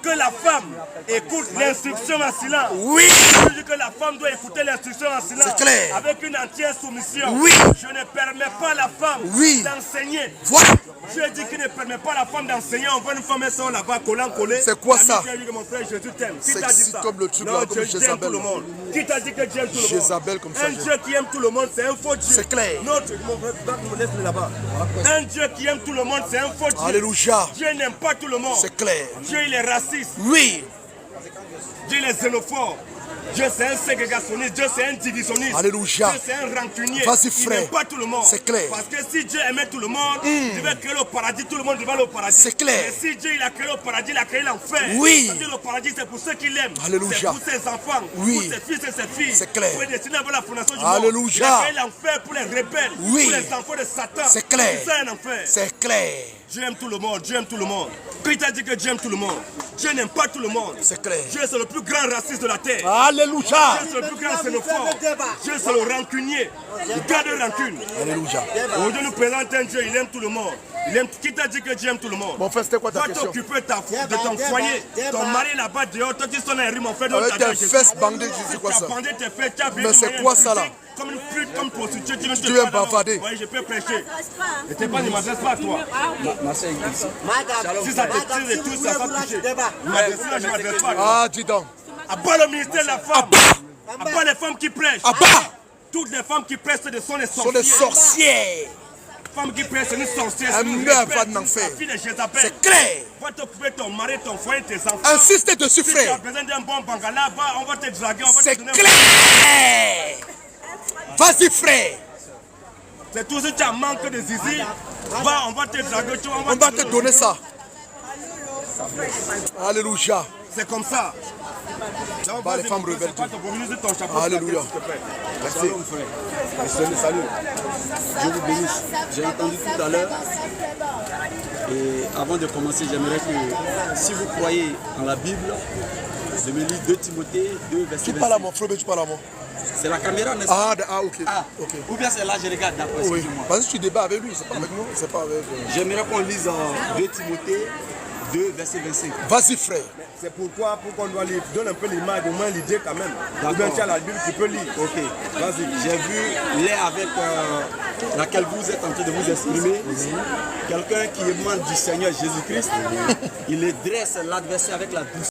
Que la femme écoute l'instruction en silence. Oui. Je dis que la femme doit écouter l'instruction en silence. C'est clair. Avec une entière soumission. Oui. Je ne permets pas à la femme Oui. d'enseigner. Voilà. Dieu dit qu'il ne permet pas à la femme d'enseigner. On voit une femme et son là-bas, collant, collé. C'est quoi ça? Dieu dit que mon frère Jésus t'aime. Qui t'a dit Sexy ça? comme le truc Non, là, comme Dieu aime Jézabel. tout le monde. Qui t'a dit que Dieu aime tout le monde? Jézabel comme ça. Un Dieu qui aime tout le monde, c'est un faux Dieu. C'est clair. Notre, mon frère, laisse-le là-bas. Un Dieu qui aime tout le monde, c'est un faux Dieu. Alléluia. Dieu n'aime pas tout le monde. C'est clair. Dieu, il est raciste. Oui. Dieu, il est xénophobe. Dieu, c'est un ségrégationniste. Dieu, c'est un divisionniste. Alléluia. Dieu, c'est un rancunier. Vas-y, Il frère. n'aime pas tout le monde. C'est clair. Parce que si Dieu aimait tout le monde, il devait créer le paradis. Tout le monde devait aller au paradis. C'est clair. Mais si Dieu il a créé le paradis, il a créé l'enfer. Oui. Ça veut dire le paradis, c'est pour ceux qui l'aiment. Alléluia. C'est pour ses enfants, Oui. pour ses fils et ses filles. C'est clair. Prédestiné avant la fondation du Alléluia. monde. Il a créé l'enfer pour les rebelles. Oui. Pour les enfants de Satan. C'est clair. C'est ça un enfer. C'est clair. Dieu aime tout le monde, Dieu aime tout le monde. Qui t'a dit que Dieu aime tout le monde? Dieu n'aime pas tout le monde. C'est clair. Dieu c'est le plus grand raciste de la terre. Alléluia. Dieu c'est le plus grand xénophobe. Dieu c'est le rancunier. Il garde rancune. Alléluia. Aujourd'hui nous présente un Dieu, il aime tout le monde. Il aime... Qui t'a dit que Dieu aime tout le monde? Mon frère, c'était quoi ta Va question? t'occuper de ton foyer. Ton mari là-bas dehors, toi tu sonnes un rime, mon frère. Avec tes fesses bandées, c'est quoi ça? Tu as bandé tes fesses, tu as Mais c'est quoi ça là? Comme une pute, comme prostituée, tu Tu veux bavarder? Oui, je peux prêcher. Ne t'es pas, ne m'adresse pas à toi. Si ça te tire et tout, ça va toucher. Ne m'adresse pas, je ne m'adresse pas à toi. Ah, dis donc. Abat le ministère de la femme. Abat les femmes qui prêchent. Abat. Toutes les femmes qui prêchent, ce sont des Ce sont des sorcières. sorcières. Femmes qui prêchent, c'est une sorcière. Un meurtre va en enfer. C'est clair. Va t'occuper de ton mari, ton foyer, tes enfants. Insiste dessus, Si tu as frère. besoin d'un bon bangala, va, on va te draguer, on va te C'est donner. clair. Vas-y, frère. C'est tout si tu as manque de zizi. Va, on va te draguer, On va te donner ça. Alléluia. C'est comme ça. Donc, Bah, les vas-y, femmes mon frère, rebelles. c'est quoi ton bonus de ton chapeau? Alléluia. Merci. Salut. Je vous bénisse. J'ai entendu tout à l'heure. Et avant de commencer, j'aimerais que si vous croyez en la Bible, je me lis 2 Timothée 2, verset Tu 25. parles à mon frère, mais tu parles à moi. C'est la caméra, n'est-ce pas? Ok. Ah, Ok. ou bien c'est là, je regarde d'accord, Oui. excusez-moi. Parce que tu débats avec lui, c'est pas avec nous, c'est pas avec. J'aimerais qu'on lise 2 Timothée 2, verset 25. Vas-y, frère. C'est pourquoi on doit lire. Donne un peu l'image, au moins l'idée quand même. D'accord. Ou bien tu as la Bible, tu peux lire. Ok, vas-y. J'ai vu l'air avec laquelle vous êtes en train de vous exprimer. Quelqu'un qui émane du Seigneur Jésus-Christ, il dresse l'adversaire avec la douceur.